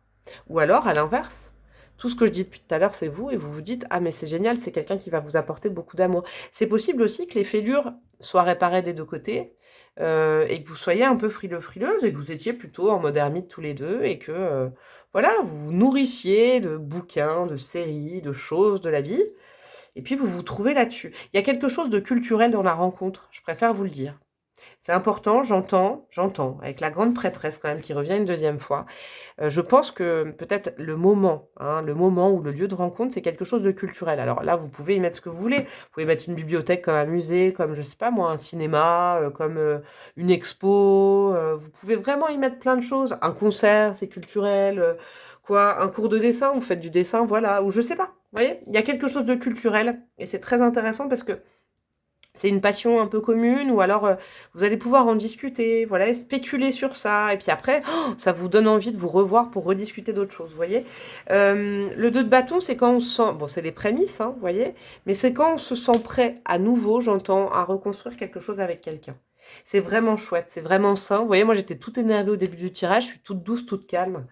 Ou alors, à l'inverse, tout ce que je dis depuis tout à l'heure, c'est vous, et vous vous dites, ah mais c'est génial, c'est quelqu'un qui va vous apporter beaucoup d'amour. C'est possible aussi que les fêlures soient réparées des deux côtés, et que vous soyez un peu frileuse, et que vous étiez plutôt en mode ermite tous les deux, et que, voilà, vous vous nourrissiez de bouquins, de séries, de choses de la vie, et puis vous vous trouvez là-dessus. Il y a quelque chose de culturel dans la rencontre, je préfère vous le dire. C'est important, j'entends, avec la grande prêtresse quand même qui revient une deuxième fois. Je pense que peut-être le moment, hein, le moment ou le lieu de rencontre, c'est quelque chose de culturel. Alors là, vous pouvez y mettre ce que vous voulez. Vous pouvez mettre une bibliothèque comme un musée, comme, je sais pas moi, un cinéma, comme une expo. Vous pouvez vraiment y mettre plein de choses. Un concert, c'est culturel. Quoi, un cours de dessin, vous faites du dessin, voilà. Ou je sais pas, vous voyez, il y a quelque chose de culturel. Et c'est très intéressant parce que c'est une passion un peu commune, ou alors vous allez pouvoir en discuter, voilà, et spéculer sur ça, et puis après, ça vous donne envie de vous revoir pour rediscuter d'autres choses, vous voyez. Le 2 de bâton, c'est quand on se sent, bon, c'est les prémices, hein, vous voyez, mais c'est quand on se sent prêt à nouveau, j'entends, à reconstruire quelque chose avec quelqu'un. C'est vraiment chouette, c'est vraiment sain. Vous voyez, moi j'étais toute énervée au début du tirage, je suis toute douce, toute calme.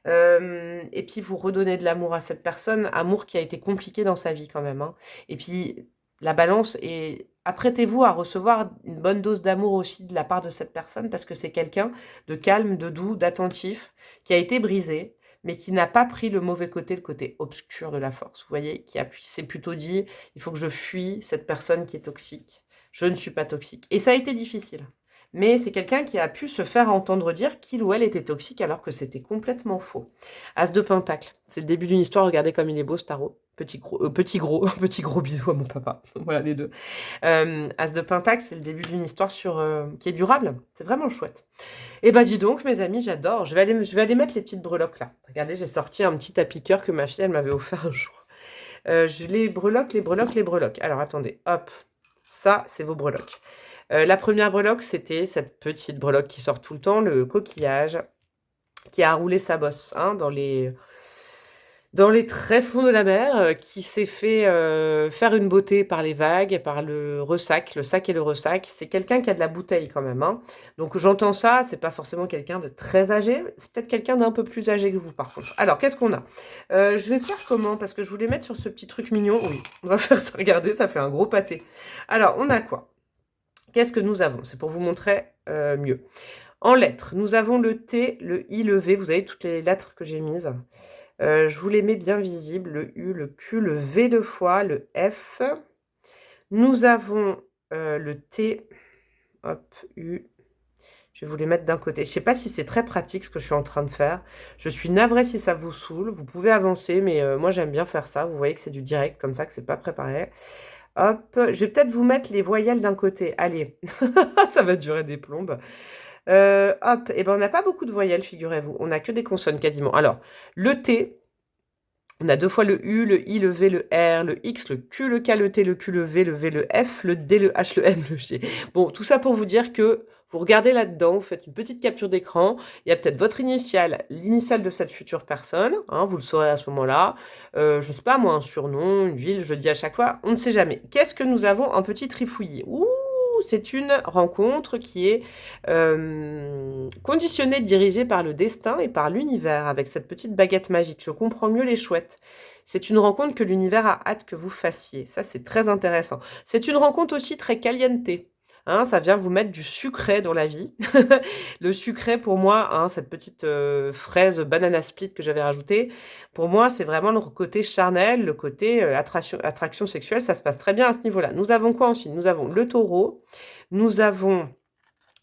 Et puis vous redonnez de l'amour à cette personne, amour qui a été compliqué dans sa vie quand même, hein. Et puis la balance, et apprêtez-vous à recevoir une bonne dose d'amour aussi de la part de cette personne, parce que c'est quelqu'un de calme, de doux, d'attentif, qui a été brisé, mais qui n'a pas pris le mauvais côté, le côté obscur de la force. Vous voyez, s'est plutôt dit, il faut que je fuis cette personne qui est toxique. Je ne suis pas toxique. Et ça a été difficile. Mais c'est quelqu'un qui a pu se faire entendre dire qu'il ou elle était toxique alors que c'était complètement faux. As de Pentacle, c'est le début d'une histoire, regardez comme il est beau ce tarot. Petit gros, petit gros bisou à mon papa. Voilà les deux. As de Pentacle, c'est le début d'une histoire qui est durable. C'est vraiment chouette. Et bah dis donc mes amis, j'adore. Je vais aller mettre les petites breloques là. Regardez, j'ai sorti un petit appliqueur que ma fille elle m'avait offert un jour. Je les breloques. Alors attendez, hop. Ça, c'est vos breloques. La première breloque, c'était cette petite breloque qui sort tout le temps, le coquillage, qui a roulé sa bosse, hein, dans les tréfonds de la mer, qui s'est fait faire une beauté par les vagues, par le sac et le ressac. C'est quelqu'un qui a de la bouteille quand même, hein. Donc j'entends ça, c'est pas forcément quelqu'un de très âgé, c'est peut-être quelqu'un d'un peu plus âgé que vous par contre. Alors, qu'est-ce qu'on a? Je vais faire comment? Parce que je voulais mettre sur ce petit truc mignon. Oui, on va faire ça, regardez, ça fait un gros pâté. Alors, on a quoi? Qu'est-ce que nous avons? C'est pour vous montrer mieux. En lettres, nous avons le T, le I, le V. Vous avez toutes les lettres que j'ai mises. Je vous les mets bien visibles. Le U, le Q, le V deux fois, le F. Nous avons le T. Hop, U. Je vais vous les mettre d'un côté. Je ne sais pas si c'est très pratique ce que je suis en train de faire. Je suis navrée si ça vous saoule. Vous pouvez avancer, mais moi j'aime bien faire ça. Vous voyez que c'est du direct comme ça, que c'est pas préparé. Hop, je vais peut-être vous mettre les voyelles d'un côté. Allez, ça va durer des plombes. Hop, et ben on n'a pas beaucoup de voyelles, figurez-vous. On n'a que des consonnes quasiment. Alors, le T, on a deux fois le U, le I, le V, le R, le X, le Q, le K, le T, le Q, le V, le F, le D, le H, le M, le G. Bon, tout ça pour vous dire que vous regardez là-dedans, vous faites une petite capture d'écran, il y a peut-être votre initiale, l'initiale de cette future personne, hein, vous le saurez à ce moment-là. Je sais pas moi, un surnom, une ville, je le dis à chaque fois, on ne sait jamais. Qu'est-ce que nous avons? Un petit trifouillis. Ouh, c'est une rencontre qui est conditionnée, dirigée par le destin et par l'univers, avec cette petite baguette magique. Je comprends mieux les chouettes. C'est une rencontre que l'univers a hâte que vous fassiez. Ça, c'est très intéressant. C'est une rencontre aussi très caliente. hein, ça vient vous mettre du sucré dans la vie. Le sucré pour moi, hein, cette petite, fraise banana split que j'avais rajoutée, pour moi, c'est vraiment le côté charnel, le côté, attraction sexuelle, ça se passe très bien à ce niveau-là. Nous avons quoi ensuite? Nous avons le taureau, nous avons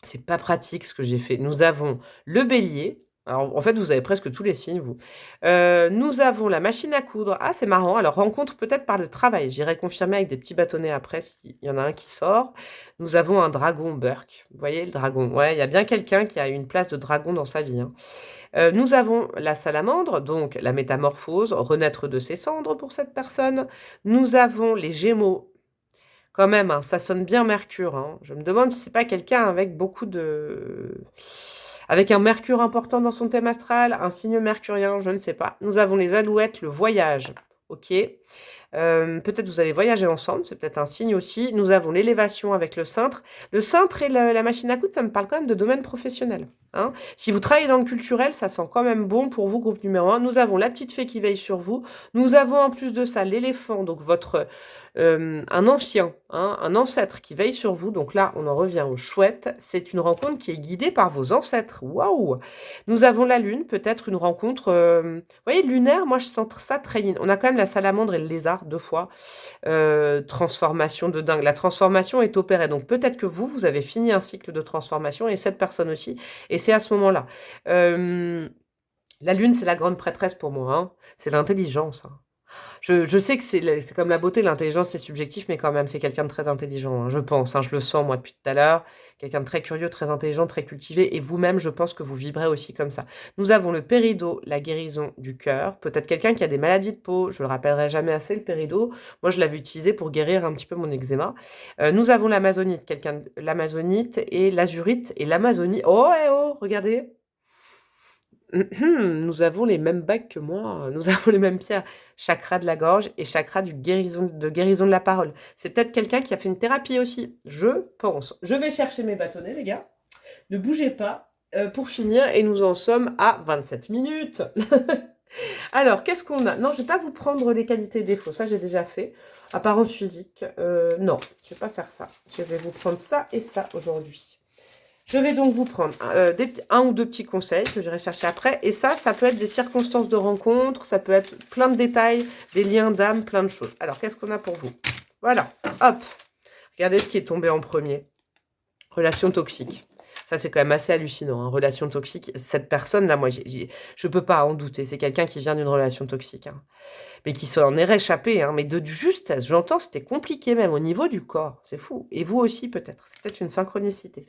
c'est pas pratique ce que j'ai fait. Nous avons le bélier. Alors, en fait, vous avez presque tous les signes, vous. Nous avons la machine à coudre. Ah, c'est marrant. Alors, rencontre peut-être par le travail. J'irai confirmer avec des petits bâtonnets après s'il y en a un qui sort. Nous avons un dragon Burke. Vous voyez, le dragon. Ouais, il y a bien quelqu'un qui a une place de dragon dans sa vie, hein. Nous avons la salamandre, donc la métamorphose, renaître de ses cendres pour cette personne. Nous avons les gémeaux. Quand même, hein, ça sonne bien Mercure, hein. Je me demande si c'est pas quelqu'un avec beaucoup de... Avec un Mercure important dans son thème astral, un signe mercurien, je ne sais pas. Nous avons les alouettes, le voyage. Ok. Peut-être vous allez voyager ensemble, c'est peut-être un signe aussi. Nous avons l'élévation avec le cintre. Le cintre et la machine à coudre, ça me parle quand même de domaine professionnel, hein. Si vous travaillez dans le culturel, ça sent quand même bon pour vous, groupe numéro un. Nous avons la petite fée qui veille sur vous. Nous avons en plus de ça l'éléphant, donc un ancien, hein, un ancêtre qui veille sur vous. Donc là, on en revient au chouette. C'est une rencontre qui est guidée par vos ancêtres. Waouh! Nous avons la lune, peut-être une rencontre, vous voyez, lunaire, moi je sens ça très yin. On a quand même la salamandre et le lézard, 2 fois. Transformation de dingue. La transformation est opérée. Donc peut-être que vous avez fini un cycle de transformation et cette personne aussi. Et c'est à ce moment-là. La lune, c'est la grande prêtresse pour moi, hein. C'est l'intelligence, hein. Je sais que c'est comme la beauté, l'intelligence c'est subjectif, mais quand même c'est quelqu'un de très intelligent, hein, je pense, hein, je le sens moi depuis tout à l'heure, quelqu'un de très curieux, très intelligent, très cultivé, et vous-même je pense que vous vibrez aussi comme ça. Nous avons le péridot, la guérison du cœur, peut-être quelqu'un qui a des maladies de peau, je le rappellerai jamais assez le péridot, moi je l'avais utilisé pour guérir un petit peu mon eczéma. Nous avons l'amazonite, l'amazonite et l'azurite et l'amazonie, oh eh oh, regardez. Nous avons les mêmes bagues que moi, nous avons les mêmes pierres. Chakra de la gorge et chakra de guérison de la parole. C'est peut-être quelqu'un qui a fait une thérapie aussi, je pense. Je vais chercher mes bâtonnets, les gars. Ne bougez pas. Pour finir, et nous en sommes à 27 minutes. Alors, qu'est-ce qu'on a? Non, je ne vais pas vous prendre les qualités et défauts, ça j'ai déjà fait. Apparence physique, non, je ne vais pas faire ça. Je vais vous prendre ça et ça aujourd'hui. Je vais donc vous prendre un ou deux petits conseils que j'irai chercher après. Et ça peut être des circonstances de rencontre, ça peut être plein de détails, des liens d'âme, plein de choses. Alors, qu'est-ce qu'on a pour vous? Voilà, hop. Regardez ce qui est tombé en premier. Relation toxique. Ça, c'est quand même assez hallucinant, hein. Relation toxique. Cette personne-là, moi, je ne peux pas en douter. C'est quelqu'un qui vient d'une relation toxique, hein, mais qui s'en est réchappé, hein, mais de justesse. J'entends, c'était compliqué même au niveau du corps. C'est fou. Et vous aussi, peut-être. C'est peut-être une synchronicité.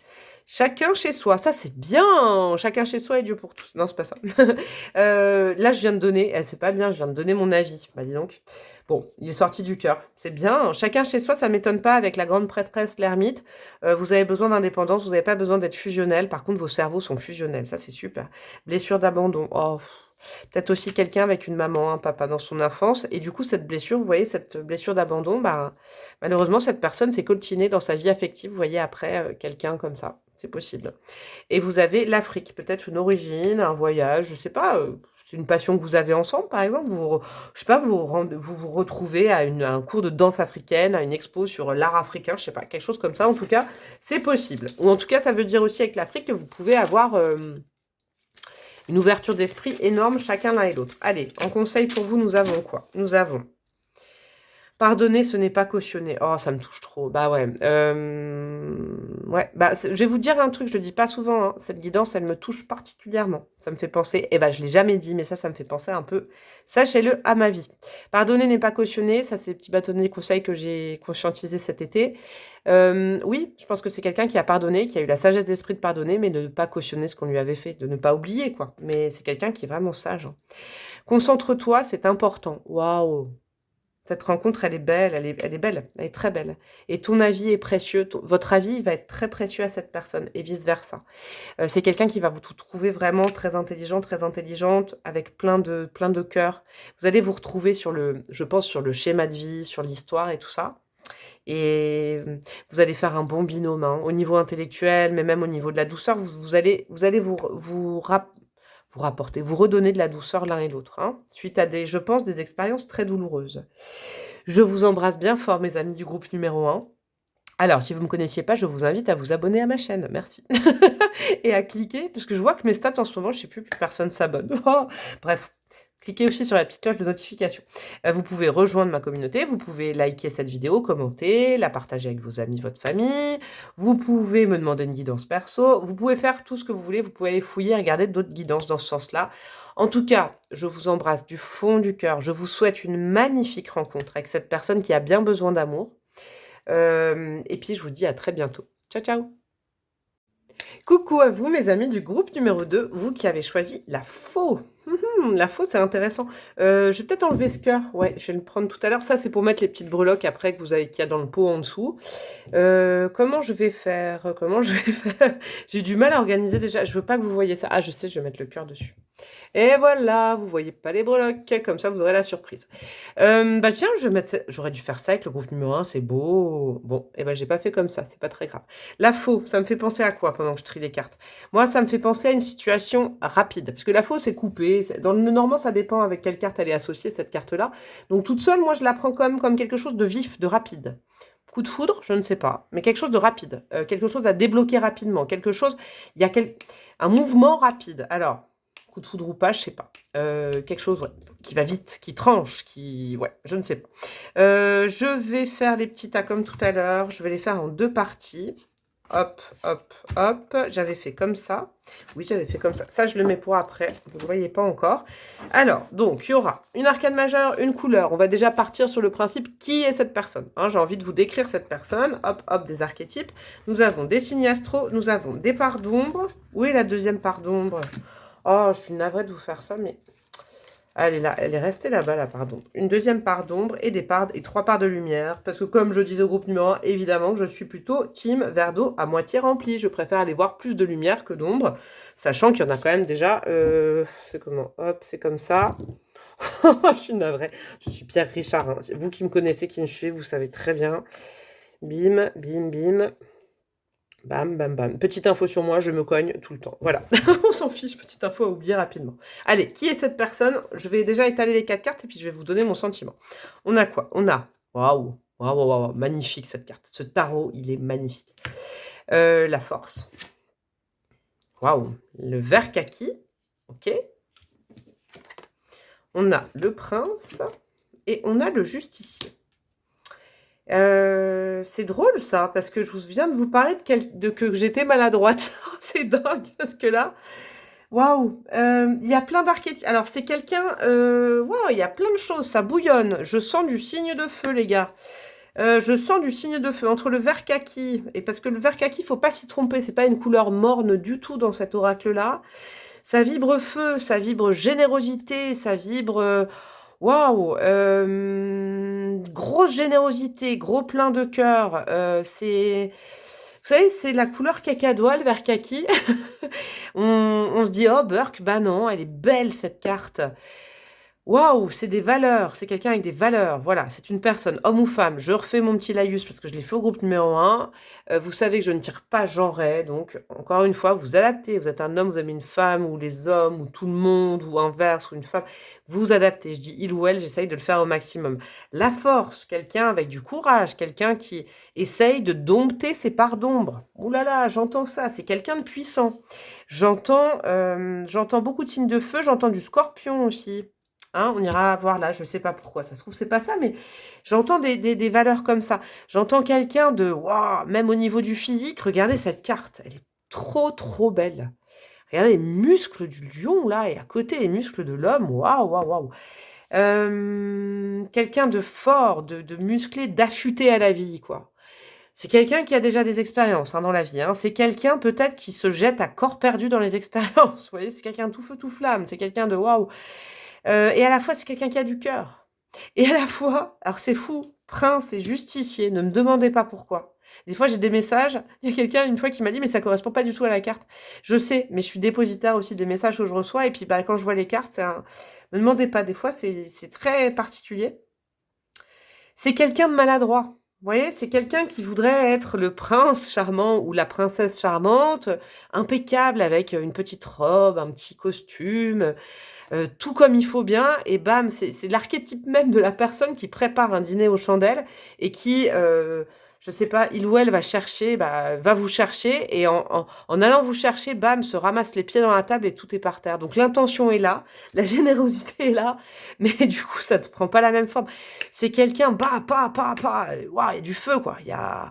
Chacun chez soi, ça c'est bien. Chacun chez soi et Dieu pour tous. Non, c'est pas ça. Là, je viens de donner, c'est pas bien, je viens de donner mon avis. Bah dis donc. Bon, il est sorti du cœur. C'est bien. Chacun chez soi, ça m'étonne pas avec la grande prêtresse, l'ermite. Vous avez besoin d'indépendance, vous n'avez pas besoin d'être fusionnel. Par contre, vos cerveaux sont fusionnels. Ça, c'est super. Blessure d'abandon. Oh, peut-être aussi quelqu'un avec une maman, un papa dans son enfance. Et du coup, cette blessure, vous voyez, cette blessure d'abandon, bah, malheureusement, cette personne s'est coltinée dans sa vie affective, vous voyez, après quelqu'un comme ça. C'est possible. Et vous avez l'Afrique, peut-être une origine, un voyage, je sais pas, c'est une passion que vous avez ensemble, par exemple. Je sais pas, vous retrouvez à un cours de danse africaine, à une expo sur l'art africain, je sais pas, quelque chose comme ça. En tout cas, c'est possible. Ou en tout cas, ça veut dire aussi avec l'Afrique que vous pouvez avoir une ouverture d'esprit énorme chacun l'un et l'autre. Allez, en conseil pour vous, nous avons quoi? Nous avons pardonner, ce n'est pas cautionner. Oh, ça me touche trop. Bah ouais. Ouais. Bah, je vais vous dire un truc, je le dis pas souvent, hein. Cette guidance, elle me touche particulièrement. Ça me fait penser, eh ben, je l'ai jamais dit, mais ça me fait penser un peu, sachez-le, à ma vie. Pardonner n'est pas cautionner. Ça, c'est les petits bâtonnets conseils que j'ai conscientisés cet été. Oui, je pense que c'est quelqu'un qui a pardonné, qui a eu la sagesse d'esprit de pardonner, mais de ne pas cautionner ce qu'on lui avait fait, de ne pas oublier, quoi. Mais c'est quelqu'un qui est vraiment sage, hein. Concentre-toi, c'est important. Waouh! Cette rencontre, elle est belle, elle est belle, elle est très belle. Et ton avis est précieux, votre avis il va être très précieux à cette personne, et vice-versa. C'est quelqu'un qui va vous trouver vraiment très intelligent, très intelligente, avec plein de cœur. Vous allez vous retrouver je pense, sur le schéma de vie, sur l'histoire et tout ça. Et vous allez faire un bon binôme, hein, au niveau intellectuel, mais même au niveau de la douceur. Vous allez vous rapporter, vous redonner de la douceur l'un et l'autre, hein, suite à je pense, des expériences très douloureuses. Je vous embrasse bien fort, mes amis du groupe numéro 1. Alors, si vous ne me connaissiez pas, je vous invite à vous abonner à ma chaîne, merci. Et à cliquer, parce que je vois que mes stats en ce moment, je ne sais plus personne s'abonne. Oh, bref, cliquez aussi sur la petite cloche de notification. Vous pouvez rejoindre ma communauté, vous pouvez liker cette vidéo, commenter, la partager avec vos amis, votre famille. Vous pouvez me demander une guidance perso. Vous pouvez faire tout ce que vous voulez. Vous pouvez aller fouiller, regarder d'autres guidances dans ce sens-là. En tout cas, je vous embrasse du fond du cœur. Je vous souhaite une magnifique rencontre avec cette personne qui a bien besoin d'amour. Et puis, je vous dis à très bientôt. Ciao, ciao! Coucou à vous, mes amis du groupe numéro 2, vous qui avez choisi la faux. La faux, c'est intéressant. Je vais peut-être enlever ce cœur. Ouais, je vais le prendre tout à l'heure. Ça, c'est pour mettre les petites breloques après que vous avez, qu'il y a dans le pot en dessous. Comment je vais faire? Comment je vais faire? J'ai du mal à organiser déjà. Je veux pas que vous voyez ça. Ah, je sais, je vais mettre le cœur dessus. Et voilà, vous voyez pas les breloques, comme ça vous aurez la surprise. Bah tiens, j'aurais dû faire ça avec le groupe numéro 1, c'est beau. Bon, et ben j'ai pas fait comme ça, c'est pas très grave. La faux, ça me fait penser à quoi pendant que je trie les cartes? Moi, ça me fait penser à une situation rapide, parce que la faux, c'est coupé. Dans le normand, ça dépend avec quelle carte elle est associée, cette carte-là. Donc toute seule, moi, je la prends comme quelque chose de vif, de rapide. Coup de foudre, je ne sais pas, mais quelque chose de rapide, quelque chose à débloquer rapidement, quelque chose, il y a un mouvement rapide. Alors, coup de foudre ou pas, je sais pas. Quelque chose ouais, qui va vite, qui tranche, qui... Ouais, je ne sais pas. Je vais faire les petits tas comme tout à l'heure. Je vais les faire en 2 parties. Hop, hop, hop. J'avais fait comme ça. Oui, j'avais fait comme ça. Ça, je le mets pour après. Vous ne le voyez pas encore. Alors, donc, il y aura une arcane majeure, une couleur. On va déjà partir sur le principe qui est cette personne. Hein, j'ai envie de vous décrire cette personne. Hop, hop, des archétypes. Nous avons des signes astro. Nous avons des parts d'ombre. Où est la deuxième part d'ombre? Oh, je suis navrée de vous faire ça, mais... Elle est là, elle est restée là-bas, là, pardon. Une deuxième part d'ombre et 3 parts de lumière. Parce que comme je disais au groupe numéro 1, évidemment, je suis plutôt team verre d'eau à moitié rempli. Je préfère aller voir plus de lumière que d'ombre. Sachant qu'il y en a quand même déjà... c'est comment? Hop, c'est comme ça. Je suis navrée. Je suis Pierre Richard. Hein. Vous qui me connaissez, qui me suivez, vous savez très bien. Bim, bim, bim. Bam, bam, bam. Petite info sur moi, je me cogne tout le temps. Voilà, on s'en fiche, petite info à oublier rapidement. Allez, qui est cette personne? Je vais déjà étaler les 4 cartes et puis je vais vous donner mon sentiment. On a quoi? On a... Waouh, waouh, waouh, magnifique cette carte. Ce tarot, il est magnifique. La force. Waouh, le vert kaki. Ok. On a le prince et on a le justicier. C'est drôle ça, parce que je viens de vous parler que j'étais maladroite. C'est dingue, parce que là, waouh, il y a plein d'archétypes. Alors c'est quelqu'un, waouh, il y a plein de choses, ça bouillonne. Je sens du signe de feu, les gars. Je sens du signe de feu entre le vert kaki, et parce que le vert kaki, faut pas s'y tromper, c'est pas une couleur morne du tout dans cet oracle-là. Ça vibre feu, ça vibre générosité, ça vibre... Waouh, grosse générosité, gros plein de cœur. Vous savez, c'est la couleur cacadois, le vert kaki. On se dit, oh, Burke, bah non, elle est belle cette carte. Waouh, c'est des valeurs, c'est quelqu'un avec des valeurs, voilà, c'est une personne, homme ou femme. Je refais mon petit laïus parce que je l'ai fait au groupe numéro 1. Vous savez que je ne tire pas genré, donc encore une fois, vous adaptez. Vous êtes un homme, vous aimez une femme, ou les hommes, ou tout le monde, ou inverse, ou une femme. Vous adaptez, je dis il ou elle, j'essaye de le faire au maximum. La force, quelqu'un avec du courage, quelqu'un qui essaye de dompter ses parts d'ombre. Ouh là là, j'entends ça, c'est quelqu'un de puissant. J'entends beaucoup de signes de feu, j'entends du scorpion aussi. Hein, on ira voir là, je sais pas pourquoi, ça se trouve c'est pas ça, mais j'entends des valeurs comme ça. J'entends quelqu'un de, waouh, même au niveau du physique, regardez cette carte, elle est trop trop belle. Regardez les muscles du lion là, et à côté les muscles de l'homme, waouh, waouh, waouh. Quelqu'un de fort, de musclé, d'affûté à la vie, quoi. C'est quelqu'un qui a déjà des expériences hein, dans la vie. Hein. C'est quelqu'un peut-être qui se jette à corps perdu dans les expériences. Vous voyez, c'est quelqu'un tout feu, tout flamme. C'est quelqu'un de waouh. Et à la fois, c'est quelqu'un qui a du cœur. Et à la fois, alors c'est fou, prince et justicier, ne me demandez pas pourquoi. Des fois, j'ai des messages. Il y a quelqu'un une fois qui m'a dit, mais ça correspond pas du tout à la carte. Je sais, mais je suis dépositaire aussi des messages que je reçois. Et puis, bah, quand je vois les cartes, me demandez pas. Des fois, c'est très particulier. C'est quelqu'un de maladroit. Vous voyez, c'est quelqu'un qui voudrait être le prince charmant ou la princesse charmante, impeccable avec une petite robe, un petit costume, tout comme il faut bien, et bam, c'est l'archétype même de la personne qui prépare un dîner aux chandelles et qui je sais pas, il ou elle va chercher, bah, va vous chercher et en allant vous chercher, bam, se ramasse les pieds dans la table et tout est par terre. Donc l'intention est là, la générosité est là, mais du coup, ça ne prend pas la même forme. C'est quelqu'un, bah, waouh, il y a du feu, quoi. Il y a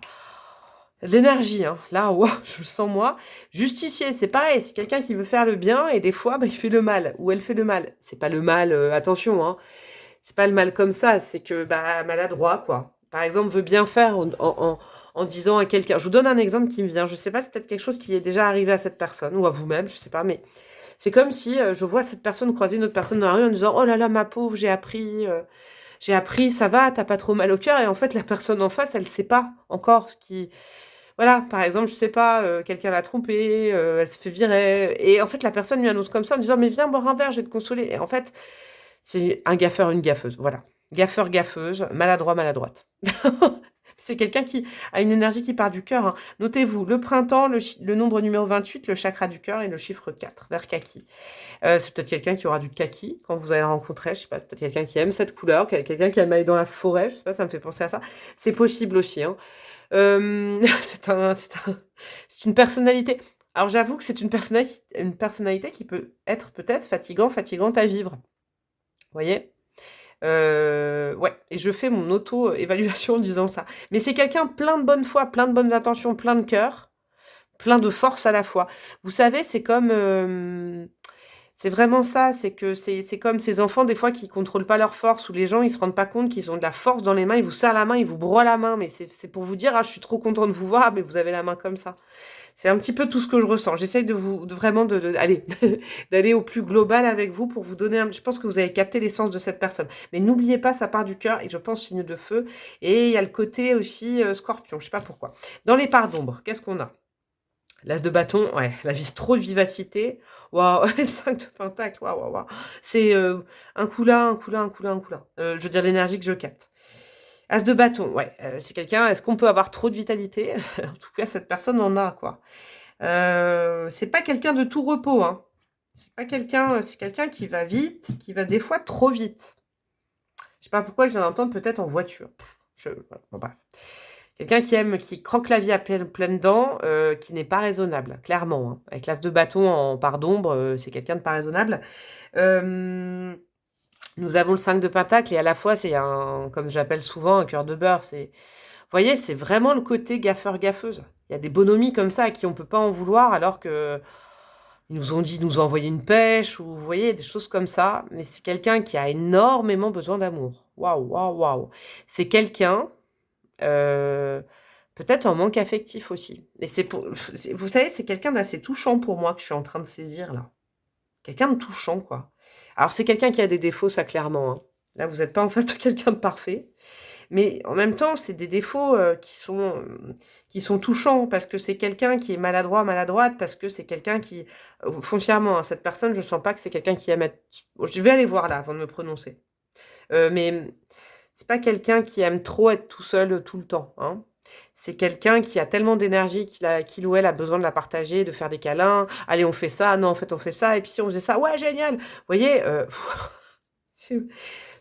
de l'énergie, hein. Là, waouh, je le sens moi. Justicier, c'est pareil, c'est quelqu'un qui veut faire le bien et des fois, bah, il fait le mal, ou elle fait le mal. C'est pas le mal, attention, hein. C'est pas le mal comme ça, c'est que bah maladroit quoi. Par exemple, veut bien faire en disant à quelqu'un. Je vous donne un exemple qui me vient. Je sais pas, c'est peut-être quelque chose qui est déjà arrivé à cette personne ou à vous-même, je sais pas, mais c'est comme si je vois cette personne croiser une autre personne dans la rue en disant oh là là ma pauvre, j'ai appris, ça va, t'as pas trop mal au cœur et en fait la personne en face, elle sait pas encore ce qui. Voilà, par exemple, je sais pas, quelqu'un l'a trompée, elle se fait virer et en fait la personne lui annonce comme ça en disant mais viens boire un verre, je vais te consoler. Et en fait c'est un gaffeur, une gaffeuse, voilà. Gaffeur, gaffeuse, maladroit, maladroite. C'est quelqu'un qui a une énergie qui part du cœur, hein. Notez-vous, le printemps, le nombre numéro 28, le chakra du cœur et le chiffre 4, vert kaki. C'est peut-être quelqu'un qui aura du kaki quand vous allez le rencontrer, je sais pas, c'est peut-être quelqu'un qui aime cette couleur, quelqu'un qui aime aller dans la forêt, je sais pas, ça me fait penser à ça. C'est possible aussi, hein. C'est une personnalité. Alors j'avoue que c'est une personnalité qui peut être peut-être fatigante à vivre. Vous voyez? Ouais, et je fais mon auto-évaluation en disant ça. Mais c'est quelqu'un plein de bonne foi, plein de bonnes intentions, plein de cœur, plein de force à la fois. Vous savez, c'est comme... c'est vraiment ça, c'est que c'est comme ces enfants des fois qui contrôlent pas leur force, ou les gens ils se rendent pas compte qu'ils ont de la force dans les mains, ils vous serrent la main, ils vous broient la main, mais c'est pour vous dire, ah je suis trop content de vous voir, mais vous avez la main comme ça. C'est un petit peu tout ce que je ressens. J'essaye vraiment allez, d'aller au plus global avec vous pour vous donner je pense que vous avez capté l'essence de cette personne. Mais n'oubliez pas, ça part du cœur et je pense signe de feu. Et il y a le côté aussi scorpion, je sais pas pourquoi. Dans les parts d'ombre, qu'est-ce qu'on a? L'as de bâton, ouais, la vie, trop de vivacité. Waouh, 5 de pentacle, waouh, waouh, waouh. C'est un coup là, un coup là, un coup là, un coup là. Je veux dire l'énergie que je capte. As de bâton, ouais, c'est quelqu'un, est-ce qu'on peut avoir trop de vitalité? En tout cas, cette personne en a, quoi. C'est pas quelqu'un de tout repos, hein. C'est quelqu'un qui va vite, qui va des fois trop vite. Je sais pas pourquoi je viens d'entendre peut-être en voiture. Voilà, bon, bref. Quelqu'un qui croque la vie à pleines dents, qui n'est pas raisonnable, clairement, hein. Avec l'as de bâton en part d'ombre, c'est quelqu'un de pas raisonnable. Nous avons le 5 de pentacle et à la fois c'est comme j'appelle souvent, un cœur de beurre. Vous voyez, c'est vraiment le côté gaffeur-gaffeuse. Il y a des bonhommies comme ça à qui on peut pas en vouloir alors que ils nous ont dit, nous ont envoyé une pêche ou vous voyez, des choses comme ça. Mais c'est quelqu'un qui a énormément besoin d'amour. Waouh, waouh, waouh. C'est quelqu'un, euh, peut-être en manque affectif aussi. Et vous savez, c'est quelqu'un d'assez touchant pour moi que je suis en train de saisir là. Quelqu'un de touchant, quoi. Alors c'est quelqu'un qui a des défauts, ça clairement, hein. Là, vous n'êtes pas en face de quelqu'un de parfait. Mais en même temps, c'est des défauts qui sont touchants parce que c'est quelqu'un qui est maladroit, maladroite, parce que c'est quelqu'un qui, foncièrement, hein, cette personne, je sens pas que c'est quelqu'un qui aime être... Je vais aller voir là avant de me prononcer. Mais c'est pas quelqu'un qui aime trop être tout seul tout le temps, hein. C'est quelqu'un qui a tellement d'énergie qu'il ou elle a besoin de la partager, de faire des câlins. Allez, on fait ça. Non, en fait, on fait ça. Et puis si on faisait ça, ouais, génial. Vous voyez, c'est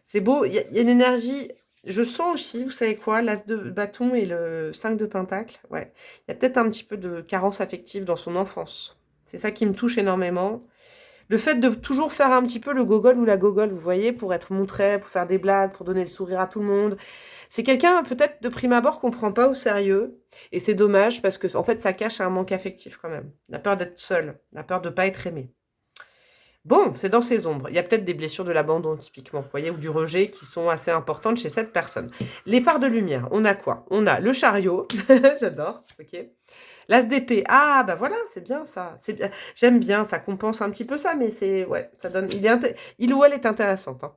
c'est beau. Il y a une énergie. Je sens aussi, vous savez quoi, l'as de bâton et le 5 de pentacle. Ouais. Il y a peut-être un petit peu de carence affective dans son enfance. C'est ça qui me touche énormément. Le fait de toujours faire un petit peu le gogol ou la gogole, vous voyez, pour être montré, pour faire des blagues, pour donner le sourire à tout le monde. C'est quelqu'un, peut-être, de prime abord, qu'on prend pas au sérieux. Et c'est dommage parce que, en fait, ça cache un manque affectif quand même. La peur d'être seul, la peur de pas être aimé. Bon, c'est dans ses ombres. Il y a peut-être des blessures de l'abandon, typiquement, vous voyez, ou du rejet qui sont assez importantes chez cette personne. Les parts de lumière, on a quoi? On a le chariot, j'adore, ok. L'as d'épée, ah bah voilà, c'est bien ça. J'aime bien, ça compense un petit peu ça, mais ouais, ça donne. Il ou elle est intéressante, hein.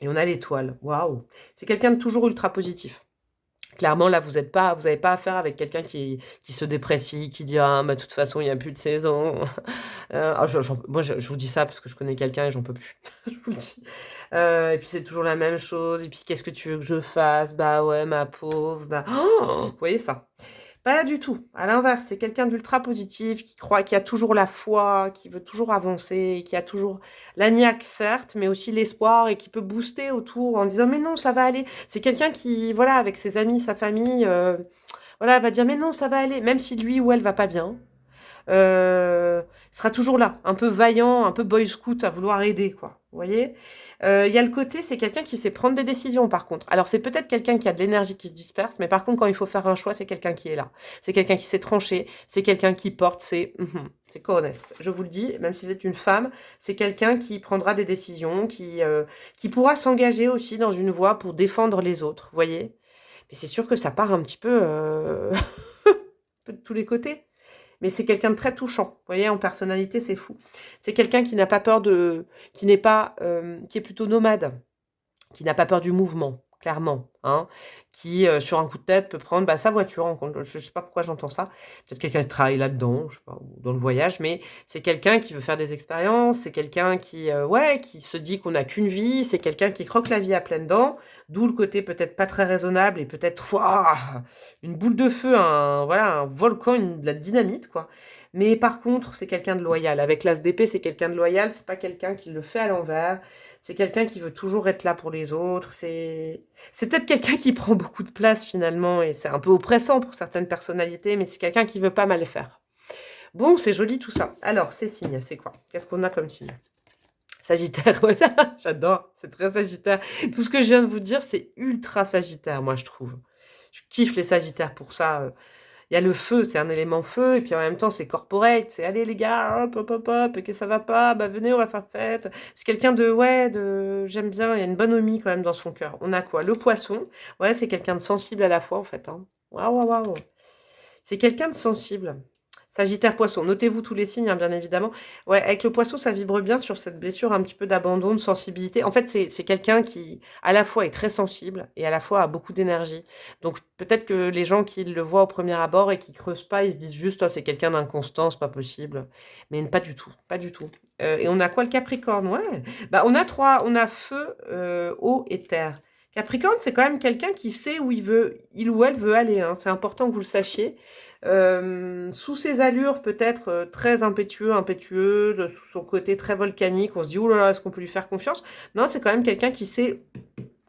Et on a l'étoile, waouh. C'est quelqu'un de toujours ultra positif. Clairement, là, vous n'avez pas affaire avec quelqu'un qui se déprécie, qui dit ah, bah, de toute façon, il n'y a plus de saison. Moi, je vous dis ça parce que je connais quelqu'un et j'en peux plus. Je vous le dis. Et puis, c'est toujours la même chose. Et puis, qu'est-ce que tu veux que je fasse? Bah ouais, ma pauvre. Bah... Oh, vous voyez ça? Pas du tout. À l'inverse, c'est quelqu'un d'ultra positif, qui croit, qui a toujours la foi, qui veut toujours avancer, qui a toujours la niaque, certes, mais aussi l'espoir et qui peut booster autour en disant mais non, ça va aller. C'est quelqu'un qui, voilà, avec ses amis, sa famille, voilà, va dire mais non, ça va aller, même si lui ou elle va pas bien. Il sera toujours là, un peu vaillant, un peu boy scout à vouloir aider, quoi. Vous voyez? Il y a le côté, c'est quelqu'un qui sait prendre des décisions, par contre. Alors, c'est peut-être quelqu'un qui a de l'énergie qui se disperse, mais par contre, quand il faut faire un choix, c'est quelqu'un qui est là. C'est quelqu'un qui sait trancher, c'est quelqu'un qui porte, c'est Coronès. Je vous le dis, même si c'est une femme, c'est quelqu'un qui prendra des décisions, qui pourra s'engager aussi dans une voie pour défendre les autres, vous voyez? Mais c'est sûr que ça part un petit peu, un peu de tous les côtés. Mais c'est quelqu'un de très touchant. Vous voyez, en personnalité, c'est fou. C'est quelqu'un qui n'a pas peur de... qui n'est pas... qui est plutôt nomade, qui n'a pas peur du mouvement, clairement. Hein, qui, sur un coup de tête, peut prendre sa voiture. Je ne sais pas pourquoi j'entends ça. Peut-être quelqu'un qui travaille là-dedans, je sais pas, ou dans le voyage, mais c'est quelqu'un qui veut faire des expériences, c'est quelqu'un qui, qui se dit qu'on n'a qu'une vie, c'est quelqu'un qui croque la vie à pleines dents, d'où le côté peut-être pas très raisonnable et peut-être une boule de feu, voilà, un volcan, de la dynamite, quoi. Mais par contre, c'est quelqu'un de loyal. Avec l'as d'épée, c'est quelqu'un de loyal, c'est pas quelqu'un qui le fait à l'envers. C'est quelqu'un qui veut toujours être là pour les autres. C'est peut-être quelqu'un qui prend beaucoup de place finalement et c'est un peu oppressant pour certaines personnalités, mais c'est quelqu'un qui veut pas mal faire. Bon, c'est joli tout ça. Alors, ces signes, c'est quoi? Qu'est-ce qu'on a comme signe? Sagittaire, voilà, j'adore, c'est très Sagittaire. Tout ce que je viens de vous dire, c'est ultra Sagittaire, moi, je trouve. Je kiffe les Sagittaires pour ça. Il y a le feu, c'est un élément feu, et puis en même temps, c'est corporate, c'est allez les gars, hop, hop, hop, hop, et que ça va pas, bah venez, on va faire fête. C'est quelqu'un j'aime bien, il y a une bonne omie quand même dans son cœur. On a quoi? Le poisson, ouais, c'est quelqu'un de sensible à la fois, en fait. Hein. Waouh, waouh, waouh. C'est quelqu'un de sensible. Sagittaire poisson, notez-vous tous les signes, hein, bien évidemment. Ouais, avec le poisson, ça vibre bien sur cette blessure, un petit peu d'abandon, de sensibilité. En fait, c'est quelqu'un qui, à la fois, est très sensible et à la fois a beaucoup d'énergie. Donc, peut-être que les gens qui le voient au premier abord et qui creusent pas, ils se disent juste, oh, c'est quelqu'un d'inconstant, c'est pas possible. Mais pas du tout, pas du tout. Et on a quoi, le Capricorne? Ouais. Bah, on a feu, eau et terre. Capricorne, c'est quand même quelqu'un qui sait où il ou elle veut aller. Hein. C'est important que vous le sachiez. Sous ses allures peut-être très impétueuse, sous son côté très volcanique, on se dit, oh là là, est-ce qu'on peut lui faire confiance? Non, c'est quand même quelqu'un qui sait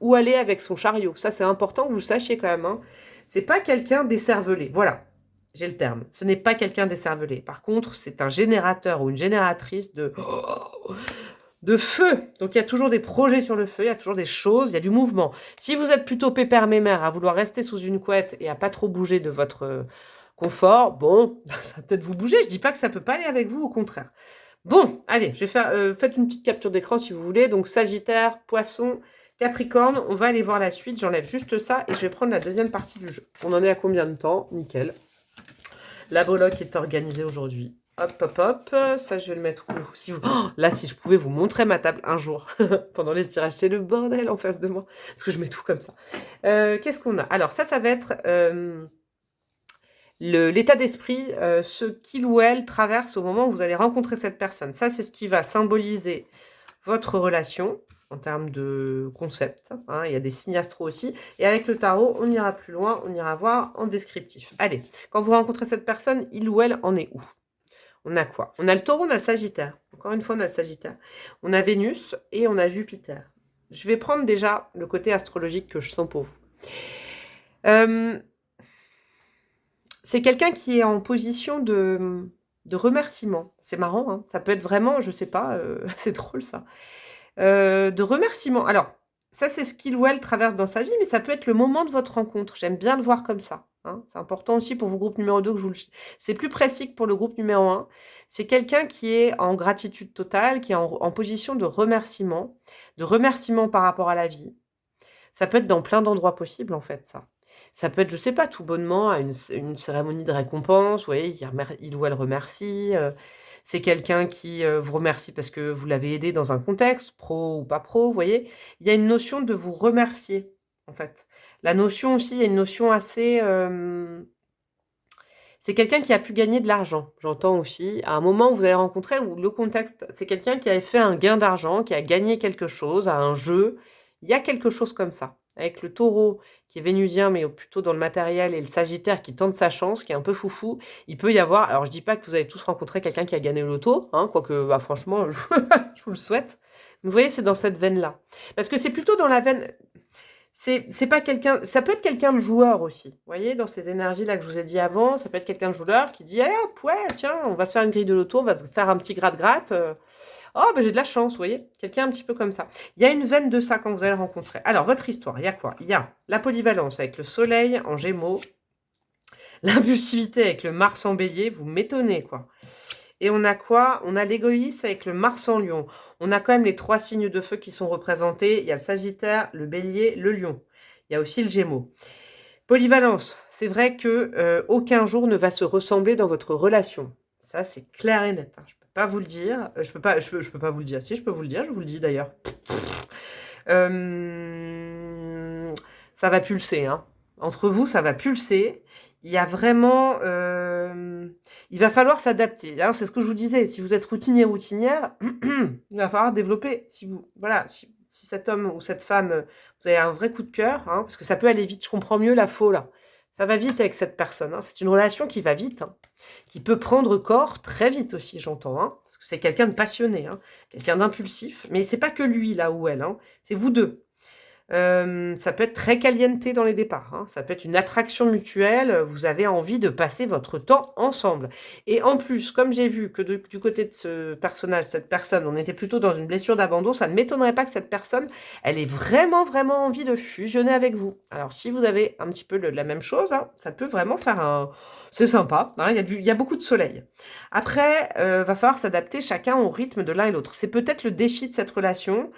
où aller avec son chariot. Ça, c'est important que vous le sachiez quand même. Hein. C'est pas quelqu'un d'écervelé. Voilà, j'ai le terme. Ce n'est pas quelqu'un d'écervelé. Par contre, c'est un générateur ou une génératrice de feu. Donc, il y a toujours des projets sur le feu, il y a toujours des choses, il y a du mouvement. Si vous êtes plutôt pépère mémère à vouloir rester sous une couette et à pas trop bouger de votre confort, bon, ça va peut-être vous bouger. Je dis pas que ça peut pas aller avec vous, au contraire. Bon, allez, je vais faire. Faites une petite capture d'écran si vous voulez. Donc Sagittaire, Poisson, Capricorne. On va aller voir la suite. J'enlève juste ça et je vais prendre la deuxième partie du jeu. On en est à combien de temps? Nickel. La breloque est organisée aujourd'hui. Hop, hop, hop. Ça, je vais le mettre où? Si vous... Oh, là, si je pouvais vous montrer ma table un jour pendant les tirages, c'est le bordel en face de moi. Parce que je mets tout comme ça. Qu'est-ce qu'on a? Alors, ça va être l'état d'esprit, ce qu'il ou elle traverse au moment où vous allez rencontrer cette personne. Ça, c'est ce qui va symboliser votre relation en termes de concept. Hein, il y a des signes astro aussi. Et avec le tarot, on ira plus loin, on ira voir en descriptif. Allez, quand vous rencontrez cette personne, il ou elle en est où? On a quoi? On a le taureau, on a le sagittaire. Encore une fois, on a le sagittaire. On a Vénus et on a Jupiter. Je vais prendre déjà le côté astrologique que je sens pour vous. C'est quelqu'un qui est en position de remerciement. C'est marrant, hein, ça peut être vraiment, je sais pas, c'est drôle ça. De remerciement. Alors, ça c'est ce qu'il ou elle traverse dans sa vie, mais ça peut être le moment de votre rencontre. J'aime bien le voir comme ça. Hein. C'est important aussi pour vos groupes numéro 2 que je vous le... C'est plus précis que pour le groupe numéro 1. C'est quelqu'un qui est en gratitude totale, qui est en position de remerciement par rapport à la vie. Ça peut être dans plein d'endroits possibles en fait, ça. Ça peut être, je sais pas, tout bonnement à une cérémonie de récompense, vous voyez, il ou elle remercie. C'est quelqu'un qui vous remercie parce que vous l'avez aidé dans un contexte, pro ou pas pro, vous voyez. Il y a une notion de vous remercier, en fait. La notion aussi, il y a une notion assez... c'est quelqu'un qui a pu gagner de l'argent, j'entends aussi. À un moment où vous avez rencontré, où le contexte, c'est quelqu'un qui avait fait un gain d'argent, qui a gagné quelque chose à un jeu. Il y a quelque chose comme ça. avec le taureau qui est vénusien, mais plutôt dans le matériel, et le sagittaire qui tente sa chance, qui est un peu foufou, il peut y avoir... Alors, je dis pas que vous allez tous rencontrer quelqu'un qui a gagné le loto, hein, quoique, bah, franchement, je vous le souhaite. Mais vous voyez, c'est dans cette veine-là. Parce que c'est plutôt dans la veine... C'est pas quelqu'un... Ça peut être quelqu'un de joueur aussi. Vous voyez, dans ces énergies-là que je vous ai dit avant, ça peut être quelqu'un de joueur qui dit, allez hop, ouais, tiens, on va se faire une grille de loto, on va se faire un petit gratte-gratte. Oh, ben j'ai de la chance, vous voyez. Quelqu'un un petit peu comme ça. Il y a une veine de ça quand vous allez le rencontrer. Alors, votre histoire, il y a quoi? Il y a la polyvalence avec le soleil en gémeaux, l'impulsivité avec le Mars en bélier, vous m'étonnez, quoi. Et on a quoi? On a l'égoïsme avec le Mars en lion. On a quand même les 3 signes de feu qui sont représentés. Il y a le sagittaire, le bélier, le lion. Il y a aussi le gémeaux. Polyvalence, c'est vrai que aucun jour ne va se ressembler dans votre relation. Ça, c'est clair et net. Hein. Je peux pas vous le dire. Je peux pas vous le dire. Si, je peux vous le dire. Je vous le dis d'ailleurs. Ça va pulser. Hein. Entre vous, ça va pulser. Il y a vraiment... il va falloir s'adapter. Hein. C'est ce que je vous disais. Si vous êtes routinière, il va falloir développer. Si cet homme ou cette femme, vous avez un vrai coup de cœur, hein, parce que ça peut aller vite. Je comprends mieux la faux, là. Ça va vite avec cette personne. Hein. C'est une relation qui va vite, hein, qui peut prendre corps très vite aussi, j'entends. Hein, parce que c'est quelqu'un de passionné, hein, quelqu'un d'impulsif. Mais c'est pas que lui, là ou elle. Hein, c'est vous deux. Ça peut être très caliente dans les départs. Hein. Ça peut être une attraction mutuelle. Vous avez envie de passer votre temps ensemble. Et en plus, comme j'ai vu que du côté de ce personnage, cette personne, on était plutôt dans une blessure d'abandon, ça ne m'étonnerait pas que cette personne, elle ait vraiment, vraiment envie de fusionner avec vous. Alors, si vous avez un petit peu la même chose, hein, ça peut vraiment faire un... C'est sympa. Hein, il y a beaucoup de soleil. Après, va falloir s'adapter chacun au rythme de l'un et l'autre. C'est peut-être le défi de cette relation.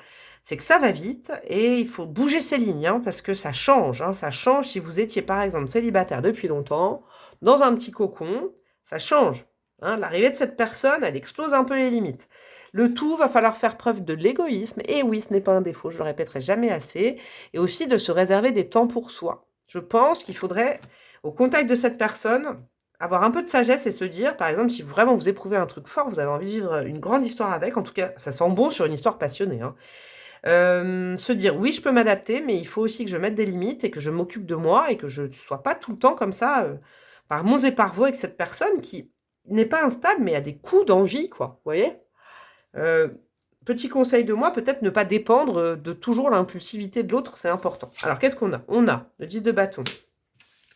C'est que ça va vite et il faut bouger ses lignes, hein, parce que ça change. Hein, ça change si vous étiez, par exemple, célibataire depuis longtemps, dans un petit cocon, ça change. Hein, l'arrivée de cette personne, elle explose un peu les limites. Le tout, va falloir faire preuve de l'égoïsme, et oui, ce n'est pas un défaut, je le répéterai jamais assez, et aussi de se réserver des temps pour soi. Je pense qu'il faudrait, au contact de cette personne, avoir un peu de sagesse et se dire, par exemple, si vraiment vous éprouvez un truc fort, vous avez envie de vivre une grande histoire avec, en tout cas, ça sent bon sur une histoire passionnée, hein. Se dire oui, je peux m'adapter, mais il faut aussi que je mette des limites et que je m'occupe de moi et que je ne sois pas tout le temps comme ça, par monts et par vaux avec cette personne qui n'est pas instable, mais a des coups d'envie, quoi. Vous voyez? Petit conseil de moi, peut-être ne pas dépendre de toujours l'impulsivité de l'autre, c'est important. Alors, qu'est-ce qu'on a? On a le 10 de bâton.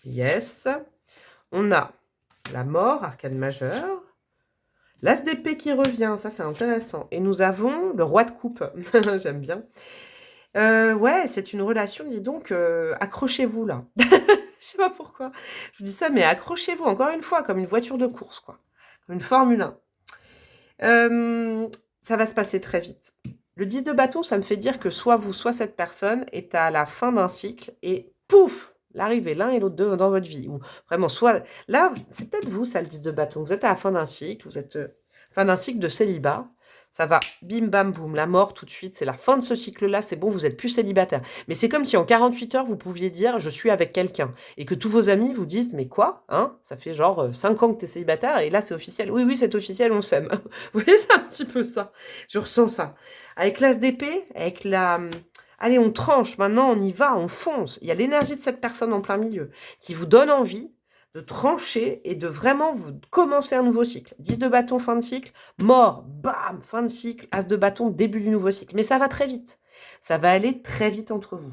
Yes. On a la mort, arcane majeur. L'as d'épée qui revient, ça c'est intéressant. Et nous avons le roi de coupe, j'aime bien. Ouais, c'est une relation, dis donc, accrochez-vous là. Je sais pas pourquoi je vous dis ça, mais accrochez-vous, encore une fois, comme une voiture de course, quoi. Comme une Formule 1. Ça va se passer très vite. Le 10 de bâton, ça me fait dire que soit vous, soit cette personne est à la fin d'un cycle et pouf, l'arrivée l'un et l'autre dans votre vie. Ou vraiment, soit... Là, c'est peut-être vous, ça, le 10 de bâton. Vous êtes à la fin d'un cycle, vous êtes fin d'un cycle de célibat. Ça va, bim, bam, boum, la mort tout de suite. C'est la fin de ce cycle-là, c'est bon, vous êtes plus célibataire. Mais c'est comme si en 48 heures, vous pouviez dire « je suis avec quelqu'un ». Et que tous vos amis vous disent « mais quoi hein ?» Ça fait genre 5 ans que tu es célibataire et là, c'est officiel. Oui, oui, c'est officiel, on s'aime. Vous voyez, c'est un petit peu ça. Je ressens ça. Avec l'as d'épée, avec la... Allez, on tranche, maintenant on y va, on fonce. Il y a l'énergie de cette personne en plein milieu qui vous donne envie de trancher et de vraiment vous commencer un nouveau cycle. 10 de bâton, fin de cycle, mort, bam, fin de cycle, as de bâton, début du nouveau cycle. Mais ça va très vite. Ça va aller très vite entre vous.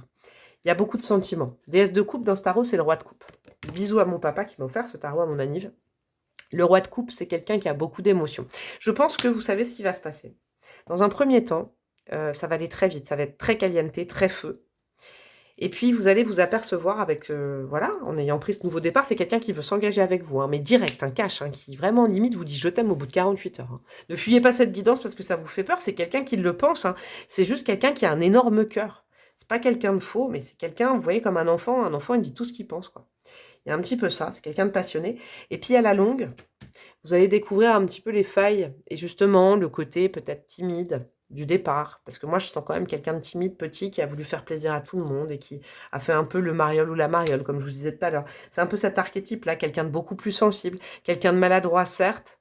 Il y a beaucoup de sentiments. Déesse de coupe dans ce tarot, c'est le roi de coupe. Bisous à mon papa qui m'a offert ce tarot à mon anniv. Le roi de coupe, c'est quelqu'un qui a beaucoup d'émotions. Je pense que vous savez ce qui va se passer. Dans un premier temps, ça va aller très vite. Ça va être très caliente, très feu. Et puis, vous allez vous apercevoir avec, voilà, en ayant pris ce nouveau départ, c'est quelqu'un qui veut s'engager avec vous, hein, mais direct, un cash, hein, qui vraiment, limite, vous dit « je t'aime » au bout de 48 heures. Hein. Ne fuyez pas cette guidance parce que ça vous fait peur, c'est quelqu'un qui le pense, hein. C'est juste quelqu'un qui a un énorme cœur. C'est pas quelqu'un de faux, mais c'est quelqu'un, vous voyez, comme un enfant, il dit tout ce qu'il pense, quoi. Il y a un petit peu ça, c'est quelqu'un de passionné. Et puis, à la longue, vous allez découvrir un petit peu les failles, et justement, le côté peut-être timide, du départ, parce que moi je sens quand même quelqu'un de timide, petit, qui a voulu faire plaisir à tout le monde et qui a fait un peu le mariole ou la mariole, comme je vous disais tout à l'heure. C'est un peu cet archétype-là, quelqu'un de beaucoup plus sensible, quelqu'un de maladroit, certes,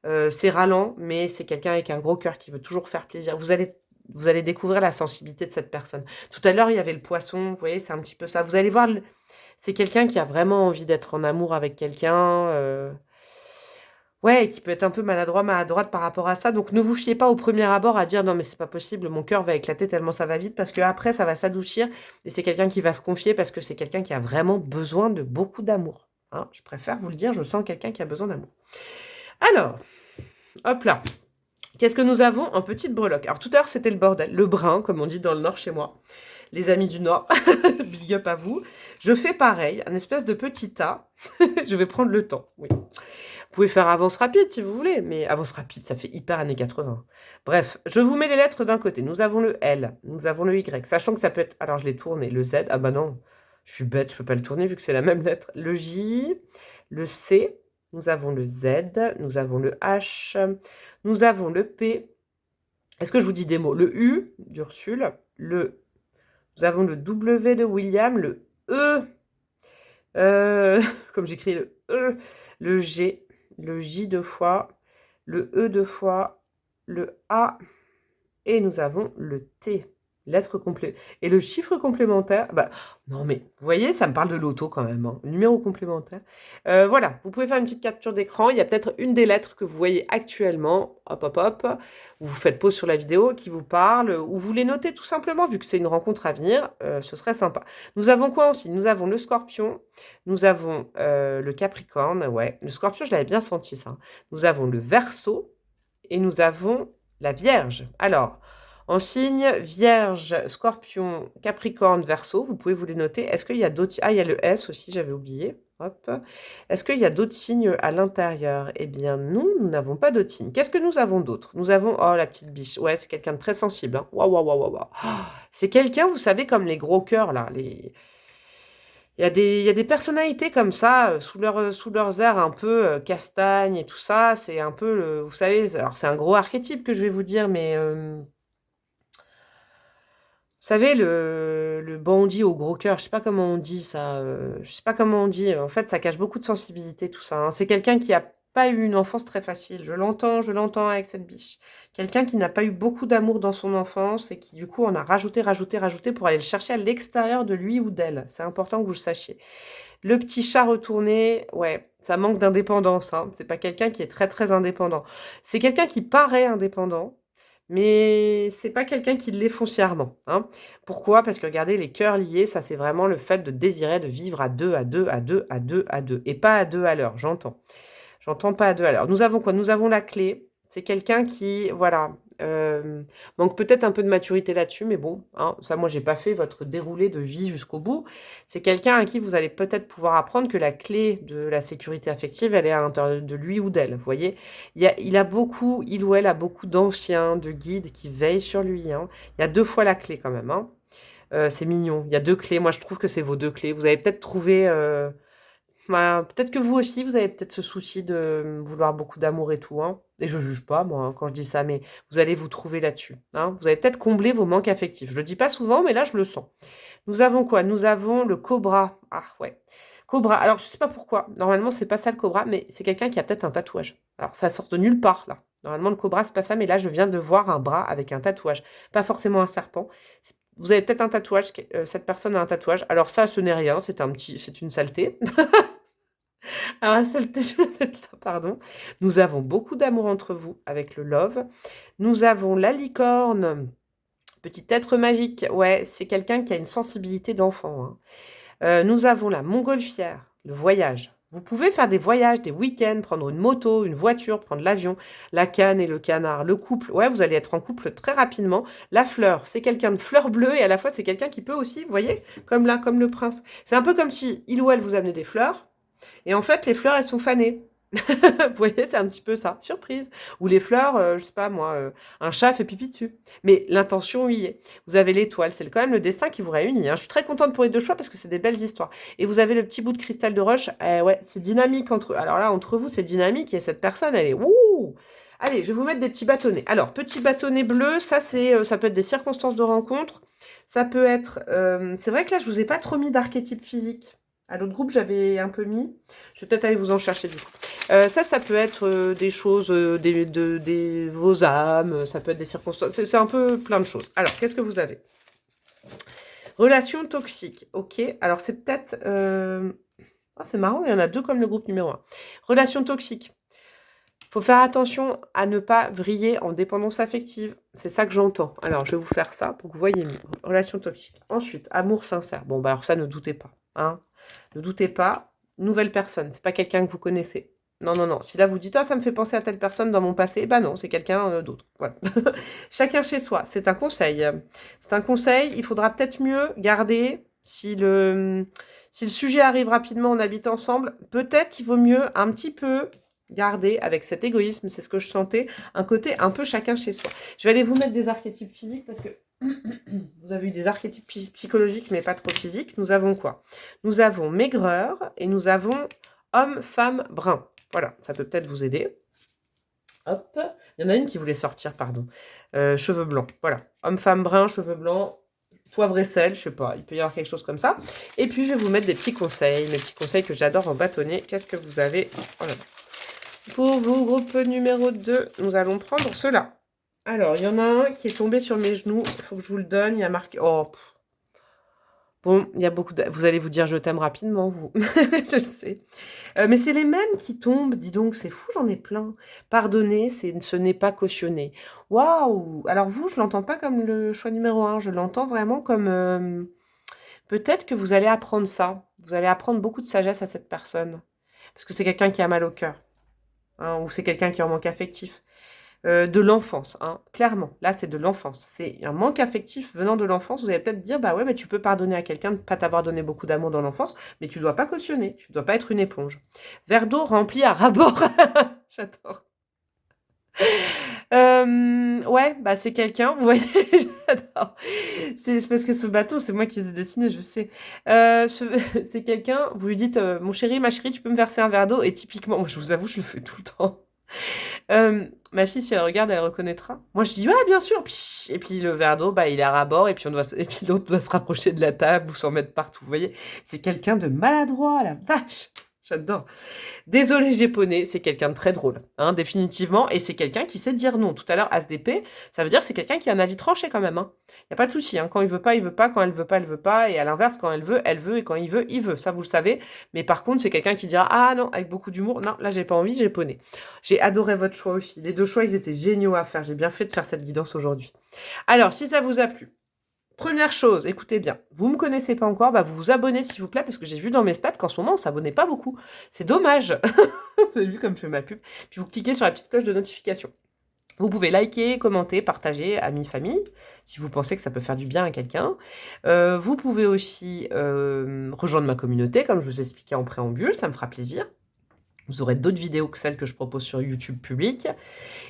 c'est ralent, mais c'est quelqu'un avec un gros cœur qui veut toujours faire plaisir. Vous allez vous allez découvrir la sensibilité de cette personne. Tout à l'heure, il y avait le poisson, vous voyez, c'est un petit peu ça. Vous allez voir, c'est quelqu'un qui a vraiment envie d'être en amour avec quelqu'un. Ouais, qui peut être un peu maladroit, maladroite par rapport à ça. Donc ne vous fiez pas au premier abord à dire non mais c'est pas possible, mon cœur va éclater tellement ça va vite, parce que après ça va s'adoucir et c'est quelqu'un qui va se confier parce que c'est quelqu'un qui a vraiment besoin de beaucoup d'amour. Hein, je préfère vous le dire, je sens quelqu'un qui a besoin d'amour. Alors, hop là. Qu'est-ce que nous avons en petite breloque? Alors tout à l'heure c'était le bordel, le brin comme on dit dans le Nord chez moi. Les amis du Nord, big up à vous. Je fais pareil, un espèce de petit tas. Je vais prendre le temps, oui. Vous pouvez faire avance rapide si vous voulez, mais avance rapide, ça fait hyper années 80. Bref, je vous mets les lettres d'un côté. Nous avons le L, nous avons le Y, sachant que ça peut être... Alors, je l'ai tourné, le Z, ah bah non, je suis bête, je peux pas le tourner vu que c'est la même lettre. Le J, le C, nous avons le Z, nous avons le H, nous avons le P. Est-ce que je vous dis des mots? Le U, d'Ursule, nous avons le W de William, le E, comme j'écris le E, le G, le J deux fois, le E deux fois, le A, et nous avons le T, lettre complémentaire. Et le chiffre complémentaire, bah, non mais, vous voyez, ça me parle de l'auto quand même, hein, le numéro complémentaire. Voilà, vous pouvez faire une petite capture d'écran, il y a peut-être une des lettres que vous voyez actuellement, hop hop hop, ou vous faites pause sur la vidéo, qui vous parle, ou vous les notez tout simplement, vu que c'est une rencontre à venir, ce serait sympa. Nous avons quoi aussi? Nous avons le Scorpion, nous avons le Capricorne, ouais, le Scorpion, je l'avais bien senti ça. Nous avons le Verseau, et nous avons la Vierge. Alors, en signe Vierge, Scorpion, Capricorne, Verseau, vous pouvez vous les noter. Est-ce qu'il y a d'autres... Ah, il y a le S aussi, j'avais oublié. Hop. Est-ce qu'il y a d'autres signes à l'intérieur? Eh bien, nous n'avons pas d'autres signes. Qu'est-ce que nous avons d'autre? Nous avons... Oh, la petite biche. Ouais, c'est quelqu'un de très sensible. Hein. Waouh, waouh, waouh, waouh. Waouh. C'est quelqu'un, vous savez, comme les gros cœurs, là. Il y a des personnalités comme ça, sous leurs airs un peu castagne et tout ça. C'est un peu, vous savez, alors c'est un gros archétype que je vais vous dire, mais... Vous savez, le bandit au gros cœur, je sais pas comment on dit ça, je sais pas comment on dit. En fait, ça cache beaucoup de sensibilité, tout ça. Hein. C'est quelqu'un qui a pas eu une enfance très facile. Je l'entends avec cette biche. Quelqu'un qui n'a pas eu beaucoup d'amour dans son enfance et qui, du coup, en a rajouté, rajouté, rajouté pour aller le chercher à l'extérieur de lui ou d'elle. C'est important que vous le sachiez. Le petit chat retourné, ouais, ça manque d'indépendance. Hein. C'est pas quelqu'un qui est très, très indépendant. C'est quelqu'un qui paraît indépendant. Mais c'est pas quelqu'un qui l'est foncièrement. Hein. Pourquoi? Parce que regardez, les cœurs liés, ça c'est vraiment le fait de désirer de vivre à deux, à deux, à deux, à deux, à deux. Et pas à deux à l'heure, j'entends. J'entends pas à deux à l'heure. Nous avons quoi? Nous avons la clé. C'est quelqu'un qui, voilà, manque peut-être un peu de maturité là-dessus, mais bon, hein, ça, moi, j'ai pas fait votre déroulé de vie jusqu'au bout. C'est quelqu'un à qui vous allez peut-être pouvoir apprendre que la clé de la sécurité affective, elle est à l'intérieur de lui ou d'elle. Vous voyez, il ou elle a beaucoup d'anciens, de guides qui veillent sur lui. Hein. Il y a deux fois la clé quand même. Hein. C'est mignon. Il y a deux clés. Moi, je trouve que c'est vos deux clés. Vous avez peut-être trouvé... Bah, peut-être que vous aussi, vous avez peut-être ce souci de vouloir beaucoup d'amour et tout, hein. Et je juge pas, moi, hein, quand je dis ça, mais vous allez vous trouver là-dessus. Hein. Vous allez peut-être combler vos manques affectifs. Je le dis pas souvent, mais là, je le sens. Nous avons quoi? Nous avons le cobra. Ah, ouais. Cobra. Alors, je sais pas pourquoi. Normalement, c'est pas ça le cobra, mais c'est quelqu'un qui a peut-être un tatouage. Alors, ça sort de nulle part, là. Normalement, le cobra, c'est pas ça, mais là, je viens de voir un bras avec un tatouage. Pas forcément un serpent. Vous avez peut-être un tatouage, cette personne a un tatouage. Alors ça, ce n'est rien, c'est une saleté. Alors, la saleté, je vais mettre là, pardon. Nous avons beaucoup d'amour entre vous avec le love. Nous avons la licorne, petit être magique. Ouais, c'est quelqu'un qui a une sensibilité d'enfant. Hein. Nous avons la montgolfière, le voyage. Vous pouvez faire des voyages, des week-ends, prendre une moto, une voiture, prendre l'avion, la canne et le canard, le couple. Ouais, vous allez être en couple très rapidement. La fleur, c'est quelqu'un de fleur bleue et à la fois c'est quelqu'un qui peut aussi, vous voyez, comme là, comme le prince. C'est un peu comme si il ou elle vous amenait des fleurs et en fait les fleurs elles sont fanées. Vous voyez, c'est un petit peu ça, surprise. Ou les fleurs, je sais pas moi, un chat fait pipi dessus. Mais l'intention y est. Vous avez l'étoile, c'est quand même le destin qui vous réunit. Hein. Je suis très contente pour les deux choix parce que c'est des belles histoires. Et vous avez le petit bout de cristal de roche, ouais, c'est dynamique entre... Alors là, entre vous, c'est dynamique et cette personne, elle est... Ouh. Allez, je vais vous mettre des petits bâtonnets. Alors, petit bâtonnet bleu, ça peut être des circonstances de rencontre. Ça peut être... c'est vrai que là, je vous ai pas trop mis d'archétype physique. À l'autre groupe, j'avais un peu mis. Je vais peut-être aller vous en chercher du coup. Ça peut être des choses, vos âmes, ça peut être des circonstances, c'est un peu plein de choses. Alors, qu'est-ce que vous avez? Relation toxique, ok. Alors, c'est peut-être... c'est marrant, il y en a deux comme le groupe numéro 1. Relation toxique. Faut faire attention à ne pas vriller en dépendance affective. C'est ça que j'entends. Alors, je vais vous faire ça pour que vous voyez mieux. Relation toxique. Ensuite, amour sincère. Bon, bah alors ça, ne doutez pas. Hein. Ne doutez pas. Nouvelle personne. C'est pas quelqu'un que vous connaissez. Non, non, non. Si là, vous dites, ah, ça me fait penser à telle personne dans mon passé, bah non, c'est quelqu'un d'autre. Voilà. Chacun chez soi. C'est un conseil. C'est un conseil. Il faudra peut-être mieux garder, si le sujet arrive rapidement, on habite ensemble, peut-être qu'il vaut mieux un petit peu garder avec cet égoïsme, c'est ce que je sentais, un côté un peu chacun chez soi. Je vais aller vous mettre des archétypes physiques parce que vous avez eu des archétypes psychologiques mais pas trop physiques. Nous avons quoi? Nous avons maigreur et nous avons homme, femme, brun. Voilà, ça peut peut-être vous aider. Hop, il y en a une qui voulait sortir, pardon. Cheveux blancs, voilà. Homme, femme, brun, cheveux blancs, poivre et sel, je sais pas, il peut y avoir quelque chose comme ça. Et puis, je vais vous mettre des petits conseils, mes petits conseils que j'adore en bâtonnet. Qu'est-ce que vous avez? Oh là là. Pour vos groupes numéro 2, nous allons prendre cela. Alors, il y en a un qui est tombé sur mes genoux. Il faut que je vous le donne. Il y a marqué... Oh. Bon, il y a beaucoup de... Vous allez vous dire je t'aime rapidement, vous. Je le sais. Mais c'est les mêmes qui tombent. Dis donc, c'est fou, j'en ai plein. Pardonner, ce n'est pas cautionner. Waouh! Alors vous, je l'entends pas comme le choix numéro 1. Je l'entends vraiment comme... peut-être que vous allez apprendre ça. Vous allez apprendre beaucoup de sagesse à cette personne. Parce que c'est quelqu'un qui a mal au cœur. Hein, ou c'est quelqu'un qui est en manque affectif. De l'enfance, hein, clairement. Là, c'est de l'enfance. C'est un manque affectif venant de l'enfance. Vous allez peut-être dire, bah ouais, mais tu peux pardonner à quelqu'un de ne pas t'avoir donné beaucoup d'amour dans l'enfance, mais tu ne dois pas cautionner. Tu ne dois pas être une éponge. Verre d'eau rempli à ras-bord. J'adore. Ouais, bah c'est quelqu'un, vous voyez, j'adore. C'est parce que ce bateau, c'est moi qui les ai dessiné, je sais. C'est quelqu'un, vous lui dites, mon chéri, ma chérie, tu peux me verser un verre d'eau? Et typiquement, moi, je vous avoue, je le fais tout le temps. Ma fille, si elle regarde, elle reconnaîtra. Moi, je dis, ouais, bien sûr. Psh, et puis le verre d'eau, bah, il est à bord, et puis et puis l'autre doit se rapprocher de la table ou s'en mettre partout. Vous voyez, c'est quelqu'un de maladroit, la vache. J'adore. Désolé, j'ai poney, c'est quelqu'un de très drôle, hein, définitivement, et c'est quelqu'un qui sait dire non. Tout à l'heure, ASDP, ça veut dire que c'est quelqu'un qui a un avis tranché quand même. Il n'y a pas de souci, hein. Quand il veut pas, il veut pas. Quand elle veut pas, elle veut pas. Et à l'inverse, quand elle veut, et quand il veut, il veut. Ça, vous le savez. Mais par contre, c'est quelqu'un qui dira, ah non, avec beaucoup d'humour, non, là, j'ai pas envie, j'ai poney. J'ai adoré votre choix aussi. Les deux choix, ils étaient géniaux à faire. J'ai bien fait de faire cette guidance aujourd'hui. Alors, si ça vous a plu, première chose, écoutez bien, vous ne me connaissez pas encore, bah vous vous abonnez s'il vous plaît, parce que j'ai vu dans mes stats qu'en ce moment, on ne s'abonnait pas beaucoup. C'est dommage. Vous avez vu comme je fais ma pub. Puis vous cliquez sur la petite cloche de notification. Vous pouvez liker, commenter, partager, amis, famille, si vous pensez que ça peut faire du bien à quelqu'un. Vous pouvez aussi rejoindre ma communauté, comme je vous ai expliqué en préambule, ça me fera plaisir. Vous aurez d'autres vidéos que celles que je propose sur YouTube public.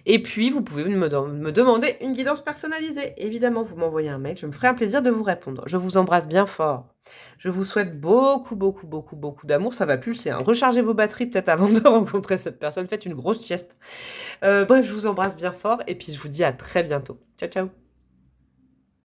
Et puis, vous pouvez me demander une guidance personnalisée. Évidemment, vous m'envoyez un mail. Je me ferai un plaisir de vous répondre. Je vous embrasse bien fort. Je vous souhaite beaucoup, beaucoup, beaucoup, beaucoup d'amour. Ça va pulser. Hein. Rechargez vos batteries peut-être avant de rencontrer cette personne. Faites une grosse sieste. Bref, je vous embrasse bien fort. Et puis, je vous dis à très bientôt. Ciao, ciao.